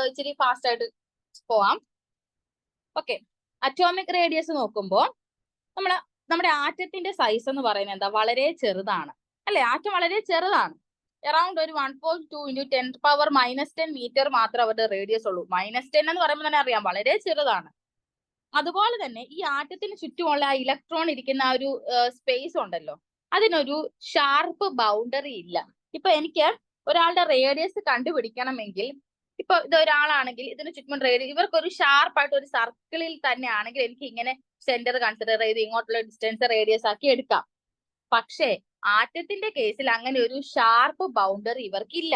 ഇച്ചിരി ഫാസ്റ്റ് ആയിട്ട് പോവാം. ഓക്കെ, അറ്റോമിക് റേഡിയസ് നോക്കുമ്പോൾ നമ്മുടെ ആറ്റത്തിന്റെ സൈസ് എന്ന് പറയുന്നത് എന്താ? വളരെ ചെറുതാണ് അല്ലെ? ആറ്റം വളരെ ചെറുതാണ്. അറൌണ്ട് ഒരു 1.2 × 10⁻⁻10 മീറ്റർ മാത്രം അവരുടെ റേഡിയസ് ഉള്ളൂ. -10 എന്ന് പറയുമ്പോൾ തന്നെ അറിയാം വളരെ ചെറുതാണ്. അതുപോലെ തന്നെ ഈ ആറ്റത്തിന് ചുറ്റുമുള്ള ആ ഇലക്ട്രോൺ ഇരിക്കുന്ന ആ ഒരു സ്പേസ് ഉണ്ടല്ലോ, അതിനൊരു ഷാർപ്പ് ബൗണ്ടറി ഇല്ല. ഇപ്പൊ എനിക്ക് ഒരാളുടെ റേഡിയസ് കണ്ടുപിടിക്കണമെങ്കിൽ, ഇപ്പൊ ഇത് ഒരാളാണെങ്കിൽ ഇതിന് ചുറ്റും റേഡിയസ്, ഇവർക്കൊരു ഷാർപ്പായിട്ട് ഒരു സർക്കിളിൽ തന്നെ ആണെങ്കിൽ എനിക്ക് ഇങ്ങനെ സെന്റർ കൺസിഡർ ചെയ്ത് ഇങ്ങോട്ടുള്ള ഡിസ്റ്റൻസ് റേഡിയസ് ആക്കി എടുക്കാം. പക്ഷേ ആറ്റത്തിന്റെ കേസിൽ അങ്ങനെ ഒരു ഷാർപ്പ് ബൗണ്ടറി ഇവർക്കില്ല.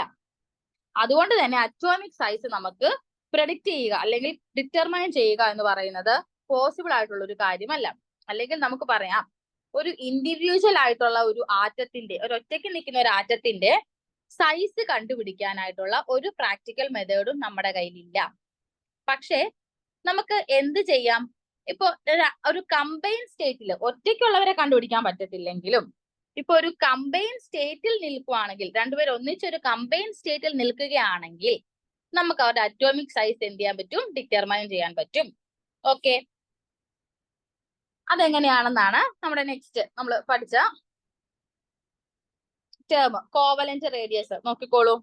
അതുകൊണ്ട് തന്നെ അറ്റോമിക് സൈസ് നമുക്ക് പ്രെഡിക്റ്റ് ചെയ്യുക അല്ലെങ്കിൽ ഡിറ്റർമൈൻ ചെയ്യുക എന്ന് പറയുന്നത് പോസിബിൾ ആയിട്ടുള്ള ഒരു കാര്യമല്ല. അല്ലെങ്കിൽ നമുക്ക് പറയാം, ഒരു ഇൻഡിവിജ്വൽ ആയിട്ടുള്ള ഒരു ആറ്റത്തിന്റെ, ഒരു ഒറ്റയ്ക്ക് നിൽക്കുന്ന ഒരു ആറ്റത്തിന്റെ സൈസ് കണ്ടുപിടിക്കാനായിട്ടുള്ള ഒരു പ്രാക്ടിക്കൽ മെത്തേഡും നമ്മുടെ കയ്യിലില്ല. പക്ഷേ നമുക്ക് എന്ത് ചെയ്യാം? ഇപ്പൊ ഒരു കമ്പൈൻ സ്റ്റേറ്റിൽ ഒറ്റയ്ക്കുള്ളവരെ കണ്ടുപിടിക്കാൻ പറ്റത്തില്ലെങ്കിലും, ഇപ്പൊ ഒരു കമ്പൈൻ സ്റ്റേറ്റിൽ നിൽക്കുകയാണെങ്കിൽ, രണ്ടുപേരും ഒന്നിച്ചൊരു കമ്പൈൻ സ്റ്റേറ്റിൽ നിൽക്കുകയാണെങ്കിൽ നമുക്ക് അവരുടെ അറ്റോമിക് സൈസ് എന്ത് ചെയ്യാൻ പറ്റും? ഡിറ്റർമൈൻ ചെയ്യാൻ പറ്റും. ഓക്കെ, അതെങ്ങനെയാണെന്നാണ് നമ്മുടെ നെക്സ്റ്റ് നമ്മൾ പഠിച്ച ടേം കോവലന്റ് റേഡിയസ്. നോക്കിക്കോളൂ,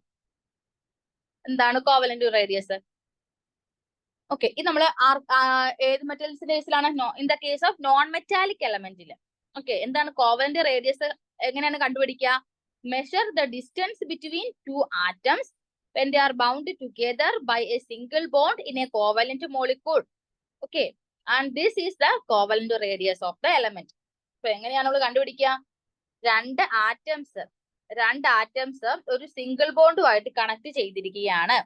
എന്താണ് കോവലന്റ് റേഡിയസ്? ഓക്കെ, ഇത് നമ്മൾ ഏത് മെറ്റൽസിന്റെ കേസിലാണ്? In the case of non metallic എലമെന്റിൽ. ഓക്കെ, എന്താണ് കോവലന്റ് റേഡിയസ്? എങ്ങനെയാണ് കണ്ടുപിടിക്കുക? Measure the distance between two atoms when they are bound together by a single bond in a covalent molecule. Okay, and this is the covalent radius of the element. So എങ്ങനെയാണ് നമ്മൾ കണ്ടുപിടിക്കുക? രണ്ട് atoms ഒരു single ബോണ്ടുമായിട്ട് connect ചെയ്തിരിക്കുകയാണ്.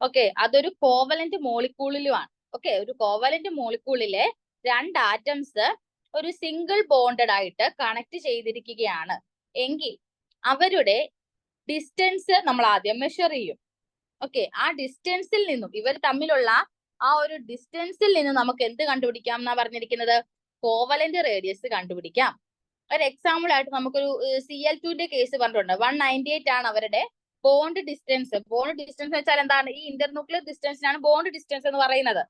Okay, അതൊരു covalent മോളിക്യൂളിലുമാണ്. Okay, ഒരു covalent മോളിക്യൂളിലെ രണ്ട് atoms ഒരു സിംഗിൾ ബോണ്ടഡ് ആയിട്ട് കണക്ട് ചെയ്തിരിക്കുകയാണ് എങ്കിൽ അവരുടെ ഡിസ്റ്റൻസ് നമ്മൾ ആദ്യം മെഷർ ചെയ്യും. ഓക്കെ, ആ ഡിസ്റ്റൻസിൽ നിന്നും, ഇവർ തമ്മിലുള്ള ആ ഒരു ഡിസ്റ്റൻസിൽ നിന്നും നമുക്ക് എന്ത് കണ്ടുപിടിക്കാം എന്നാ പറഞ്ഞിരിക്കുന്നത്? കോവലന്റ് റേഡിയസ് കണ്ടുപിടിക്കാം. ഒരു എക്സാമ്പിൾ ആയിട്ട് നമുക്കൊരു Cl2ന്റെ കേസ് പറഞ്ഞിട്ടുണ്ട്. 198 ആണ് അവരുടെ ബോണ്ട് ഡിസ്റ്റൻസ്. ബോണ്ട് ഡിസ്റ്റൻസ് വെച്ചാൽ എന്താണ്? ഈ ഇന്റർന്യൂക്ലിയർ ഡിസ്റ്റൻസിനാണ് ബോണ്ട് ഡിസ്റ്റൻസ് എന്ന് പറയുന്നത്.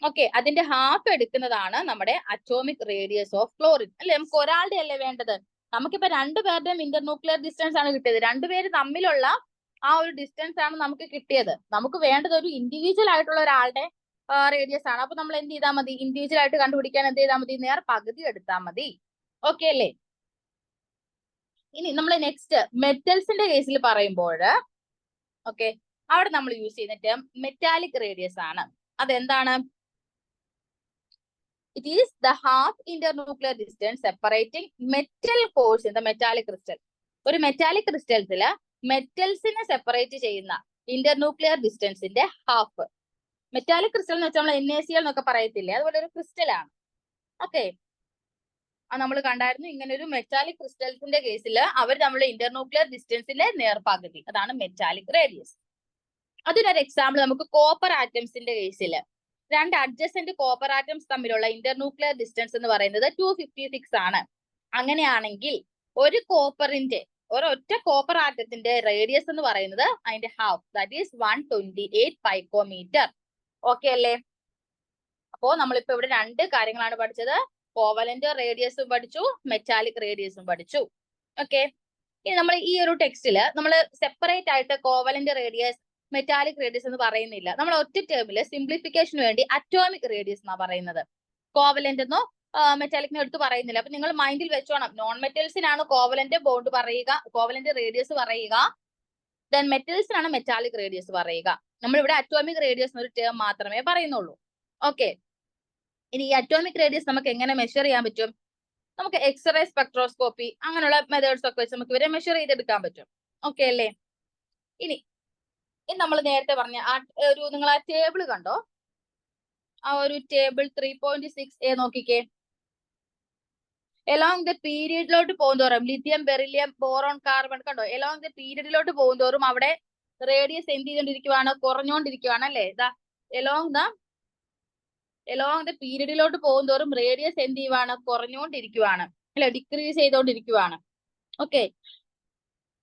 ഓക്കെ, അതിന്റെ ഹാഫ് എടുക്കുന്നതാണ് നമ്മുടെ അറ്റോമിക് റേഡിയസ് ഓഫ് ക്ലോറിൻ അല്ലെ? നമുക്ക് ഒരാളുടെ അല്ലേ വേണ്ടത്? നമുക്കിപ്പോ രണ്ടുപേരുടെയും ഇന്റർന്യൂക്ലിയർ ഡിസ്റ്റൻസ് ആണ് കിട്ടിയത്. രണ്ടുപേര് തമ്മിലുള്ള ആ ഒരു ഡിസ്റ്റൻസ് ആണ് നമുക്ക് കിട്ടിയത്. നമുക്ക് വേണ്ടത് ഒരു ഇൻഡിവിജ്വൽ ആയിട്ടുള്ള ഒരാളുടെ റേഡിയസ് ആണ്. അപ്പൊ നമ്മൾ എന്ത് ചെയ്താൽ മതി? ഇൻഡിവിജ്വൽ ആയിട്ട് കണ്ടുപിടിക്കാൻ എന്ത് ചെയ്താൽ മതി? നേർ പകുതി എടുത്താൽ മതി. ഓക്കെ അല്ലേ? ഇനി നമ്മൾ നെക്സ്റ്റ് മെറ്റൽസിന്റെ കേസിൽ പറയുമ്പോൾ, ഓക്കെ, അവിടെ നമ്മൾ യൂസ് ചെയ്യുന്ന ടേം മെറ്റാലിക് റേഡിയസ് ആണ്. അതെന്താണ്? It is the half internuclear distance separating metal cores in the metallic crystal. ഒരു മെറ്റാലിക് ക്രിസ്റ്റൽസിൽ മെറ്റൽസിനെ സെപ്പറേറ്റ് ചെയ്യുന്ന ഇന്റർന്യൂക്ലിയർ ഡിസ്റ്റൻസിന്റെ ഹാഫ്. മെറ്റാലിക് ക്രിസ്റ്റൽ എന്ന് വെച്ചാൽ നമ്മൾ NaCl എന്നൊക്കെ പറയത്തില്ലേ, അതുപോലെ ഒരു ക്രിസ്റ്റൽ ആണ്. ഓക്കെ, നമ്മൾ കണ്ടായിരുന്നു ഇങ്ങനെ ഒരു മെറ്റാലിക് ക്രിസ്റ്റൽസിന്റെ കേസിൽ അവർ തമ്മിലുള്ള ഇന്റർന്യൂക്ലിയർ ഡിസ്റ്റൻസിലെ നേർപകുതി, അതാണ് മെറ്റാലിക് റേഡിയസ്. അതിനൊരു എക്സാമ്പിൾ നമുക്ക് കോപ്പർ ആറ്റംസിന്റെ കേസിൽ രണ്ട് അഡ്ജസന്റ് കോപ്പർ ആറ്റംസ് തമ്മിലുള്ള ഇന്റർന്യൂക്ലിയർ ഡിസ്റ്റൻസ് എന്ന് പറയുന്നത് 256 ആണ്. അങ്ങനെയാണെങ്കിൽ ഒരു കോപ്പറിന്റെ ഒരൊറ്റ കോപ്പർ ആറ്റത്തിന്റെ റേഡിയസ് എന്ന് പറയുന്നത് അതിന്റെ half, that is 128 picometre. Okay അല്ലേ? അപ്പോ നമ്മളിപ്പോ ഇവിടെ രണ്ട് കാര്യങ്ങളാണ് പഠിച്ചത്. കോവലന്റ് റേഡിയസും പഠിച്ചു, മെറ്റാലിക് റേഡിയസും പഠിച്ചു. ഓക്കെ, ഇനി നമ്മൾ ഈ ഒരു ടെക്സ്റ്റില് നമ്മൾ സെപ്പറേറ്റ് ആയിട്ട് കോവലന്റ് റേഡിയസ്, മെറ്റാലിക് റേഡിയസ് എന്ന് പറയുന്നില്ല. നമ്മൾ ഒറ്റ ടേമില് സിംപ്ലിഫിക്കേഷന് വേണ്ടി അറ്റോമിക് റേഡിയസ് എന്നാ പറയുന്നത്. കോവലന്റ് എന്നോ മെറ്റാലിക്കിനെ എടുത്ത് പറയുന്നില്ല. അപ്പൊ നിങ്ങൾ മൈൻഡിൽ വെച്ചോണം, നോൺ മെറ്റൽസിനാണ് കോവലന്റ് ബോണ്ട് പറയുക, കോവലന്റ് റേഡിയസ് പറയുക, ദെൻ മെറ്റൽസിനാണ് മെറ്റാലിക് റേഡിയസ് പറയുക. നമ്മൾ ഇവിടെ അറ്റോമിക് റേഡിയസ് എന്നൊരു ടേം മാത്രമേ പറയുന്നുള്ളൂ. ഓക്കെ, ഇനി ഈ അറ്റോമിക് റേഡിയസ് നമുക്ക് എങ്ങനെ മെഷർ ചെയ്യാൻ പറ്റും? നമുക്ക് എക്സ്റേ സ്പെക്ട്രോസ്കോപ്പി അങ്ങനെയുള്ള മെത്തേഡ്സ് ഒക്കെ വെച്ച് നമുക്ക് ഇവരെ മെഷർ ചെയ്തെടുക്കാൻ പറ്റും. ഓക്കെ അല്ലേ? ഇനി നമ്മൾ നേരത്തെ പറഞ്ഞ ആ ഒരു നിങ്ങൾ ആ ടേബിൾ കണ്ടോ? ആ ഒരു ടേബിൾ 3.6a നോക്കിക്കേ. എലോങ് ദ പീരീഡിലോട്ട് പോകുന്തോറും ലിഥിയം, ബെറിലിയം, ബോറോൺ, കാർബൺ കണ്ടോ? എലോങ് ദ പീരീഡിലോട്ട് പോകുന്തോറും അവിടെ റേഡിയസ് എന്ത് ചെയ്തോണ്ടിരിക്കുവാണ്? കുറഞ്ഞുകൊണ്ടിരിക്കുവാണ് അല്ലേ? ഇതാ എലോങ് ദ പീരീഡിലോട്ട് പോകുന്തോറും റേഡിയസ് എന്ത് ചെയ്യുവാണ്? കുറഞ്ഞുകൊണ്ടിരിക്കുവാണ് അല്ലെ? ഡിക്രീസ് ചെയ്തോണ്ടിരിക്കുവാണ്. ഓക്കെ,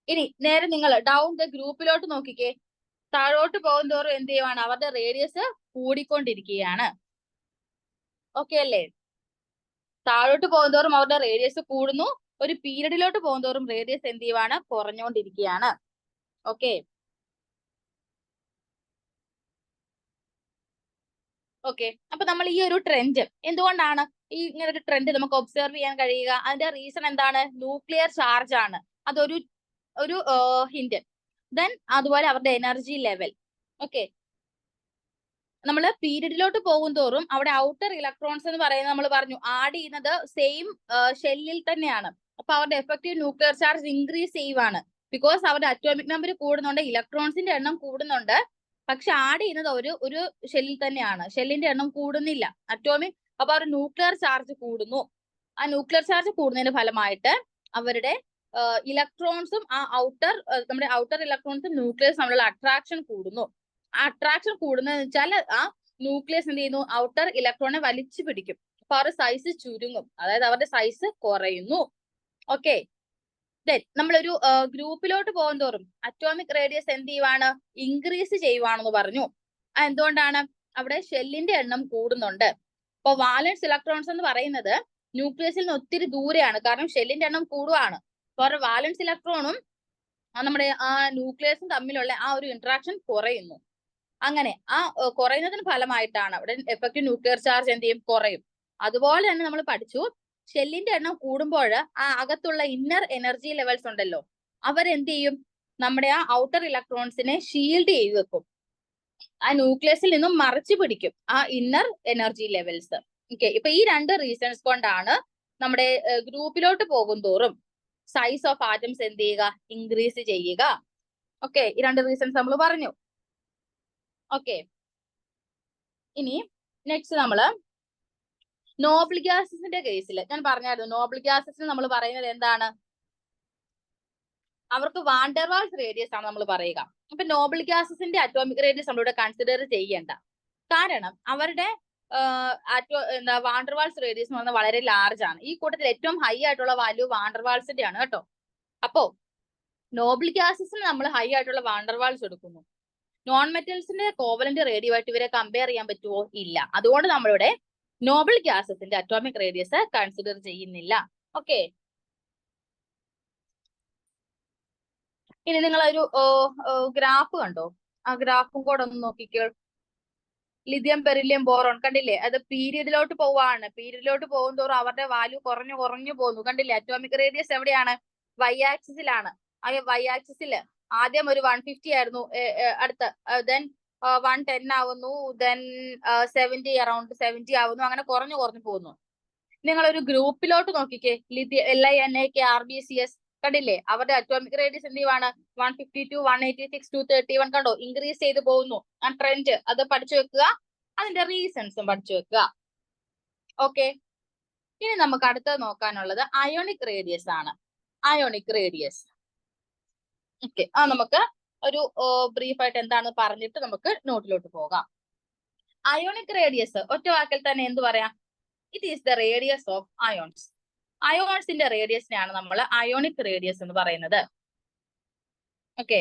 ഇനി നേരെ നിങ്ങൾ ഡൗൺ ദ ഗ്രൂപ്പിലോട്ട് നോക്കിക്കേ. താഴോട്ട് പോകുന്തോറും എന്ത് ചെയ്യുവാണ്? അവരുടെ റേഡിയസ് കൂടിക്കൊണ്ടിരിക്കുകയാണ്. ഓക്കെ അല്ലേ? താഴോട്ട് പോകുന്തോറും അവരുടെ റേഡിയസ് കൂടുന്നു, ഒരു പീരീഡിലോട്ട് പോകുന്തോറും റേഡിയസ് എന്ത് ചെയ്യുവാണ്? കുറഞ്ഞുകൊണ്ടിരിക്കുകയാണ്. ഓക്കെ, ഓക്കെ, അപ്പൊ നമ്മൾ ഈ ഒരു ട്രെൻഡ് എന്തുകൊണ്ടാണ് ഈ ഇങ്ങനെ ഒരു ട്രെൻഡ് നമുക്ക് ഒബ്സർവ് ചെയ്യാൻ കഴിയുക? അതിന്റെ റീസൺ എന്താണ്? ന്യൂക്ലിയർ ചാർജ് ആണ്. അതൊരു ഹിന്റ്. ദെൻ അതുപോലെ അവരുടെ എനർജി ലെവൽ. ഓക്കെ, നമ്മൾ പീരീഡിലോട്ട് പോകുന്തോറും അവിടെ ഔട്ടർ ഇലക്ട്രോൺസ് എന്ന് പറയുന്നത് നമ്മൾ പറഞ്ഞു ആഡ് ചെയ്യുന്നത് സെയിം ഷെല്ലിൽ തന്നെയാണ്. അപ്പൊ അവരുടെ എഫക്റ്റീവ് ന്യൂക്ലിയർ ചാർജ് ഇൻക്രീസ് ചെയ്യുവാണ്. ബിക്കോസ് അവരുടെ അറ്റോമിക് നമ്പർ കൂടുന്നുണ്ട്, ഇലക്ട്രോൺസിന്റെ എണ്ണം കൂടുന്നുണ്ട്, പക്ഷെ ആഡ് ചെയ്യുന്നത് ഒരു ഷെല്ലിൽ തന്നെയാണ്. ഷെല്ലിന്റെ എണ്ണം കൂടുന്നില്ല, അറ്റോമിക്. അപ്പൊ അവരുടെ ന്യൂക്ലിയർ ചാർജ് കൂടുന്നു. ആ ന്യൂക്ലിയർ ചാർജ് കൂടുന്നതിന്റെ ഫലമായിട്ട് അവരുടെ ഇലക്ട്രോൺസും നമ്മുടെ ഔട്ടർ ഇലക്ട്രോൺസും ന്യൂക്ലിയസ് തമ്മിലുള്ള അട്രാക്ഷൻ കൂടുന്നു. ആ അട്രാക്ഷൻ കൂടുന്നതെന്ന് വെച്ചാൽ ആ ന്യൂക്ലിയസ് എന്ത് ചെയ്യുന്നു? ഔട്ടർ ഇലക്ട്രോണെ വലിച്ചു പിടിക്കും. അപ്പൊ അവരുടെ സൈസ് ചുരുങ്ങും, അതായത് അവരുടെ സൈസ് കുറയുന്നു. ഓക്കെ, നമ്മളൊരു ഗ്രൂപ്പിലോട്ട് പോകുന്തോറും അറ്റോമിക് റേഡിയസ് എന്ത് ചെയ്യുവാണ്? ഇൻക്രീസ് ചെയ്യുവാണെന്ന് പറഞ്ഞു. എന്തുകൊണ്ടാണ്? അവിടെ ഷെല്ലിന്റെ എണ്ണം കൂടുന്നുണ്ട്. അപ്പൊ വാലൻസ് ഇലക്ട്രോൺസ് എന്ന് പറയുന്നത് ന്യൂക്ലിയസിൽ നിന്ന് ഒത്തിരി ദൂരെയാണ്, കാരണം ഷെല്ലിന്റെ എണ്ണം കൂടുവാണ്. അപ്പോൾ വാലൻസ് ഇലക്ട്രോണും നമ്മുടെ ആ ന്യൂക്ലിയസും തമ്മിലുള്ള ആ ഒരു ഇന്ററാക്ഷൻ കുറയുന്നു. അങ്ങനെ ആ കുറയുന്നതിന് ഫലമായിട്ടാണ് അവിടെ എഫക്റ്റീവ് ന്യൂക്ലിയർ ചാർജ് എന്ത് ചെയ്യും? കുറയും. അതുപോലെ തന്നെ നമ്മൾ പഠിച്ചു, ഷെല്ലിന്റെ എണ്ണം കൂടുമ്പോൾ ആ അകത്തുള്ള ഇന്നർ എനർജി ലെവൽസ് ഉണ്ടല്ലോ, അവരെന്ത് ചെയ്യും? നമ്മുടെ ആ ഔട്ടർ ഇലക്ട്രോൺസിനെ ഷീൽഡ് ചെയ്ത് വെക്കും. ആ ന്യൂക്ലിയസിൽ നിന്നും മറച്ചു പിടിക്കും ആ ഇന്നർ എനർജി ലെവൽസ്. ഓക്കെ, ഇപ്പൊ ഈ രണ്ട് റീസൺസ് കൊണ്ടാണ് നമ്മുടെ ഗ്രൂപ്പിലോട്ട് പോകുന്തോറും സൈസ് ഓഫ് ആറ്റംസ് എന്ത് ചെയ്യുക? ഇൻക്രീസ് ചെയ്യുക. ഓക്കെ, ഈ രണ്ട് റീസൺസ് നമ്മൾ പറഞ്ഞു. ഓക്കെ, ഇനി നെക്സ്റ്റ് നമ്മള് നോബിൾ ഗ്യാസസിന്റെ കേസിൽ ഞാൻ പറഞ്ഞായിരുന്നു, നോബിൾ ഗ്യാസസിന് നമ്മൾ പറയുന്നത് എന്താണ്? അവർക്ക് വാണ്ടർവാൾസ് റേഡിയസ് ആണ് നമ്മൾ പറയുക. അപ്പൊ നോബിൾ ഗ്യാസസിന്റെ അറ്റോമിക് റേഡിയസ് നമ്മളിവിടെ കൺസിഡർ ചെയ്യേണ്ട, കാരണം അവരുടെ വാണ്ടർവാൾസ് റേഡിയസ് എന്ന് പറഞ്ഞാൽ വളരെ ലാർജ് ആണ്. ഈ കൂട്ടത്തിൽ ഏറ്റവും ഹൈ ആയിട്ടുള്ള വാല്യൂ വാണ്ടർവാൾസിന്റെ ആണ് കേട്ടോ. അപ്പോ നോബിൾ ഗ്യാസസിന് നമ്മൾ ഹൈ ആയിട്ടുള്ള വാണ്ടർവാൾസ് എടുക്കുന്നു. നോൺ മെറ്റൽസിന്റെ കോവലന്റ് റേഡിയോ ആയിട്ട് ഇവരെ കമ്പയർ ചെയ്യാൻ പറ്റുമോ? ഇല്ല. അതുകൊണ്ട് നമ്മളിവിടെ നോബിൾ ഗ്യാസസിന്റെ അറ്റോമിക് റേഡിയസ് കൺസിഡർ ചെയ്യുന്നില്ല. ഓക്കെ, ഇനി നിങ്ങൾ ഒരു ഗ്രാഫ് കണ്ടോ? ആ ഗ്രാഫും കൂടെ ഒന്ന് നോക്കിക്കോ. ലിഥിയം, ബെറിലിയം, ബോറോൺ കണ്ടില്ലേ? അത് പീരീഡിലോട്ട് പോവാണ്. പീരീഡിലോട്ട് പോകുന്തോറും അവരുടെ വാല്യൂ കുറഞ്ഞു പോകുന്നു. കണ്ടില്ലേ? അറ്റോമിക് റേഡിയസ് എവിടെയാണ്? വൈ ആക്സിസിലാണ്. ആ വൈ ആക്സിസിൽ ആദ്യം ഒരു 150 ആയിരുന്നു, അടുത്ത് ദെൻ 110 ആവുന്നു, ദെൻ 70, അറൌണ്ട് 70 ആവുന്നു, അങ്ങനെ കുറഞ്ഞു പോകുന്നു. നിങ്ങളൊരു ഗ്രൂപ്പിലോട്ട് നോക്കിക്കേ. LINAK, RBCS കണ്ടില്ലേ? അവരുടെ അറ്റോമിക് റേഡിയസ് എന്ത് ചെയ്യുവാണ്? 152, 186, 231 കണ്ടോ? ഇൻക്രീസ് ചെയ്ത് പോകുന്നു. ആ ട്രെൻഡ് അത് പഠിച്ചു വെക്കുക, അതിന്റെ റീസൺസും പഠിച്ചു വെക്കുക. ഓക്കെ, ഇനി നമുക്ക് അടുത്തത് നോക്കാനുള്ളത് അയോണിക് റേഡിയസ് ആണ്. Ionic radius. ഓക്കെ, നമുക്ക് ഒരു ബ്രീഫ് ആയിട്ട് എന്താണെന്ന് പറഞ്ഞിട്ട് നമുക്ക് നോട്ടിലോട്ട് പോകാം. അയോണിക് റേഡിയസ് ഒറ്റ വാക്കിൽ തന്നെ എന്ത് പറയാം? It is the radius of ions. അയോൺസിന്റെ റേഡിയസിനെയാണ് നമ്മൾ അയോണിക് റേഡിയസ് എന്ന് പറയുന്നത്. ഓക്കെ,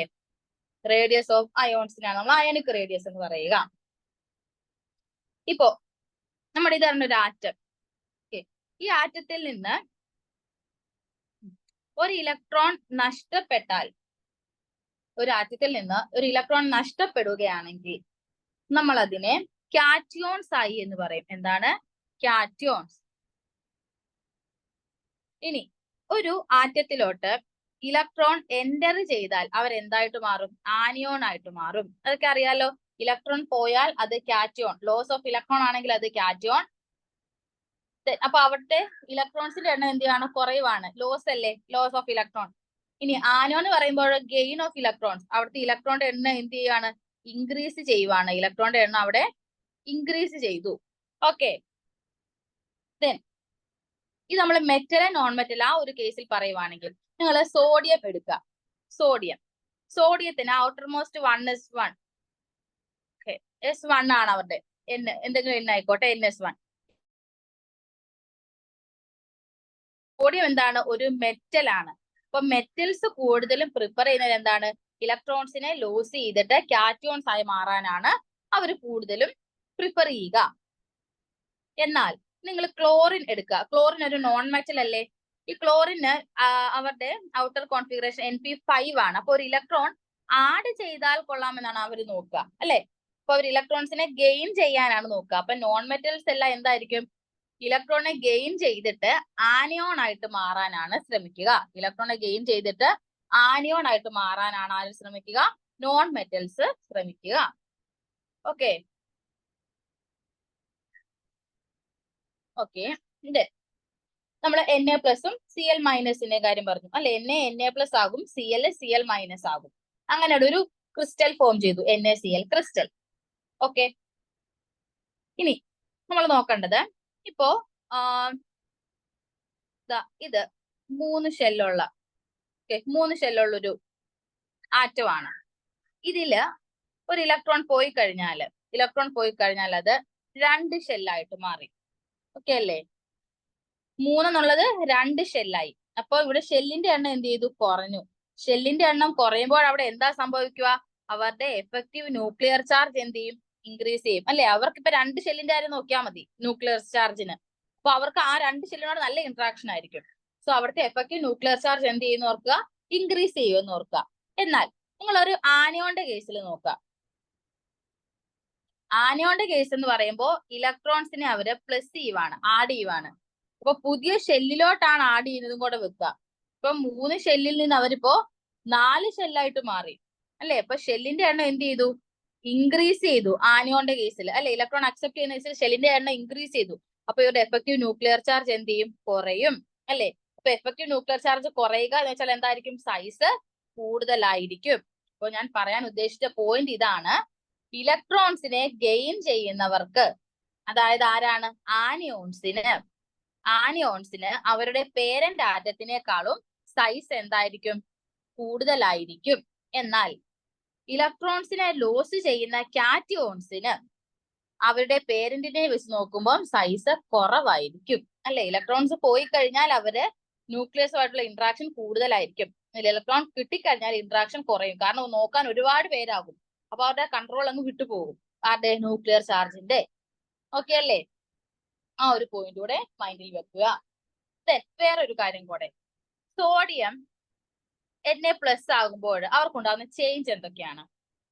റേഡിയസ് ഓഫ് അയോൺസിനാണ് നമ്മൾ അയോണിക് റേഡിയസ് എന്ന് പറയുക. ഇപ്പോ നമ്മുടെ ഇതാണ് ഒരു ആറ്റം. ഈ ആറ്റത്തിൽ നിന്ന് ഒരു ഇലക്ട്രോൺ നഷ്ടപ്പെട്ടാൽ, ഒരു ആറ്റത്തിൽ നിന്ന് ഒരു ഇലക്ട്രോൺ നഷ്ടപ്പെടുകയാണെങ്കിൽ നമ്മൾ അതിനെ കാറ്റിയോൺസ് ആയി എന്ന് പറയും. എന്താണ്? കാറ്റിയോൺസ്. ഇനി ഒരു ആറ്റത്തിലോട്ട് ഇലക്ട്രോൺ എൻ്റർ ചെയ്താൽ അവർ എന്തായിട്ട് മാറും? ആനിയോൺ ആയിട്ട് മാറും. അതൊക്കെ അറിയാലോ. ഇലക്ട്രോൺ പോയാൽ അത് കാറ്റിയോൺ, ലോസ് ഓഫ് ഇലക്ട്രോൺ ആണെങ്കിൽ അത് കാറ്റിയോൺ. അപ്പൊ അവിടുത്തെ ഇലക്ട്രോൺസിന്റെ എണ്ണം എന്ത് ചെയ്യാണ്? കുറവാണ്. ലോസ് അല്ലേ, ലോസ് ഓഫ് ഇലക്ട്രോൺ. ഇനി ആനോൺ എന്ന് പറയുമ്പോൾ ഗെയിൻ ഓഫ് ഇലക്ട്രോൺസ്, അവിടുത്തെ ഇലക്ട്രോണിന്റെ എണ്ണം എന്ത് ചെയ്യാണ്? ഇൻക്രീസ് ചെയ്യുവാണ്. ഇലക്ട്രോണിന്റെ എണ്ണം അവിടെ ഇൻക്രീസ് ചെയ്തു. ഓക്കെ, ഇത് നമ്മൾ മെറ്റൽ നോൺ മെറ്റൽ ആ ഒരു കേസിൽ പറയുവാണെങ്കിൽ നിങ്ങൾ സോഡിയം എടുക്കുക. സോഡിയത്തിന് ഔട്ടർ മോസ്റ്റ് 1s1, S1 ആണ് അവരുടെ എണ്ണ്, എന്തെങ്കിലും എണ്ണ ആയിക്കോട്ടെ, NS1. സോഡിയം എന്താണ്? ഒരു മെറ്റൽ ആണ്. അപ്പൊ മെറ്റൽസ് കൂടുതലും പ്രിഫർ ചെയ്യുന്നത് എന്താണ്? ഇലക്ട്രോൺസിനെ ലോസ് ചെയ്തിട്ട് കാറ്റിയോൺസ് ആയി മാറാനാണ് അവർ കൂടുതലും പ്രിഫർ ചെയ്യുക. എന്നാൽ നിങ്ങൾ ക്ലോറിൻ എടുക്കുക. ക്ലോറിൻ ഒരു നോൺ മെറ്റൽ അല്ലേ? ഈ ക്ലോറിന് അവരുടെ ഔട്ടർ കോൺഫിഗറേഷൻ NP5 ആണ്. അപ്പൊ ഒരു ഇലക്ട്രോൺ ആഡ് ചെയ്താൽ കൊള്ളാമെന്നാണ് അവർ നോക്കുക, അല്ലെ? അപ്പൊ അവർ ഇലക്ട്രോൺസിനെ ഗെയിൻ ചെയ്യാനാണ് നോക്കുക. അപ്പൊ നോൺ മെറ്റൽസ് എല്ലാം എന്തായിരിക്കും? ഇലക്ട്രോണിനെ ഗെയിൻ ചെയ്തിട്ട് ആനിയോൺ ആയിട്ട് മാറാനാണ് ശ്രമിക്കുക. ഇലക്ട്രോണിനെ ഗെയിൻ ചെയ്തിട്ട് ആനിയോൺ ആയിട്ട് മാറാനാണ് ആര് ശ്രമിക്കുക? നോൺ മെറ്റൽസ് ശ്രമിക്കുക. ഓക്കെ, ഇത് നമ്മൾ Na+ഉം Cl- കാര്യം പറഞ്ഞു, അല്ലെ? Na+ ആകും, Cl ആകും. അങ്ങനെ ഒരു ക്രിസ്റ്റൽ ഫോം ചെയ്തു, NaCl ക്രിസ്റ്റൽ. ഓക്കെ, ഇനി നമ്മൾ നോക്കേണ്ടത് ഇപ്പോ ഇത് 3 ഷെല്ലുള്ള ഒരു ആറ്റമാണ്. ഇതില് ഒരു ഇലക്ട്രോൺ പോയി കഴിഞ്ഞാൽ അത് 2 ഷെല്ലായിട്ട് മാറി. ഓക്കെ അല്ലേ? 3 എന്നുള്ളത് 2 ഷെല്ലായി. അപ്പൊ ഇവിടെ ഷെല്ലിന്റെ എണ്ണം എന്ത് ചെയ്തു? കുറഞ്ഞു. ഷെല്ലിന്റെ എണ്ണം കുറയുമ്പോൾ അവിടെ എന്താ സംഭവിക്കുക? അവരുടെ എഫക്റ്റീവ് ന്യൂക്ലിയർ ചാർജ് എന്ത് ചെയ്യും? ഇൻക്രീസ് ചെയ്യും, അല്ലെ? അവർക്ക് ഇപ്പൊ 2 ഷെല്ലിന്റെ കാര്യം നോക്കിയാൽ മതി ന്യൂക്ലിയർ ചാർജിന്. അപ്പൊ അവർക്ക് ആ 2 ഷെല്ലിനോട് നല്ല ഇന്ററാക്ഷൻ ആയിരിക്കും. സോ അവിടുത്തെ എഫക്റ്റീവ് ന്യൂക്ലിയർ ചാർജ് എന്ത് ചെയ്യുന്ന ഓർക്കുക? ഇൻക്രീസ് ചെയ്യുമെന്ന് ഓർക്കുക. എന്നാൽ നിങ്ങൾ ഒരു ആനിയോന്റെ കേസിൽ നോക്കുക. ആനിയോന്റെ കേസ് എന്ന് പറയുമ്പോൾ ഇലക്ട്രോൺസിനെ അവര് പ്ലസ് ചെയ്യുവാണ്, ആഡ് ചെയ്യുവാണ്. അപ്പൊ പുതിയ ഷെല്ലിലോട്ടാണ് ആഡ് ചെയ്യുന്നതും കൂടെ വെക്കുക. ഇപ്പൊ 3 ഷെല്ലിൽ നിന്ന് അവരിപ്പോ 4 ഷെല്ലായിട്ട് മാറി, അല്ലെ? അപ്പൊ ഷെല്ലിന്റെ എണ്ണം എന്ത് ചെയ്തു? ഇൻക്രീസ് ചെയ്തു ആനിയോന്റെ കേസിൽ, അല്ലെ? ഇലക്ട്രോൺ അക്സെപ്റ്റ് ചെയ്യുന്ന കേസിൽ ഷെല്ലിന്റെ എണ്ണം ഇൻക്രീസ് ചെയ്തു. അപ്പൊ ഇവരുടെ എഫക്റ്റീവ് ന്യൂക്ലിയർ ചാർജ് എന്ത് ചെയ്യും? കുറയും, അല്ലെ? അപ്പൊ എഫക്റ്റീവ് ന്യൂക്ലിയർ ചാർജ് കുറയുക എന്ന് വെച്ചാൽ എന്തായിരിക്കും? സൈസ് കൂടുതലായിരിക്കും. അപ്പൊ ഞാൻ പറയാൻ ഉദ്ദേശിച്ച പോയിന്റ് ഇതാണ്. ഇലക്ട്രോൺസിനെ ഗെയിൻ ചെയ്യുന്നവർക്ക്, അതായത് ആരാണ്? ആനിയോൺസിന് അവരുടെ പേരന്റ് ആറ്റത്തിനേക്കാളും സൈസ് എന്തായിരിക്കും? കൂടുതലായിരിക്കും. എന്നാൽ ഇലക്ട്രോൺസിനെ ലോസ് ചെയ്യുന്ന കാറ്റിയോൺസിന് അവരുടെ പേരന്റിനെ വെച്ച് നോക്കുമ്പോൾ സൈസ് കുറവായിരിക്കും, അല്ലെ? ഇലക്ട്രോൺസ് പോയി കഴിഞ്ഞാൽ അവര് ന്യൂക്ലിയസുമായിട്ടുള്ള ഇന്ററാക്ഷൻ കൂടുതലായിരിക്കും. ഇലക്ട്രോൺ കിട്ടിക്കഴിഞ്ഞാൽ ഇന്ററാക്ഷൻ കുറയും. കാരണം നോക്കാൻ ഒരുപാട് പേരാകും. അപ്പൊ അവരുടെ കൺട്രോൾ അങ്ങ് വിട്ടുപോകും, ആരുടെ? ന്യൂക്ലിയർ ചാർജിന്റെ. ഓക്കെ അല്ലേ? ആ ഒരു പോയിന്റ് കൂടെ മൈൻഡിൽ വെക്കുക. വേറൊരു കാര്യം കൂടെ, സോഡിയം Na+ ആകുമ്പോൾ അവർക്കുണ്ടാകുന്ന ചേഞ്ച് എന്തൊക്കെയാണ്?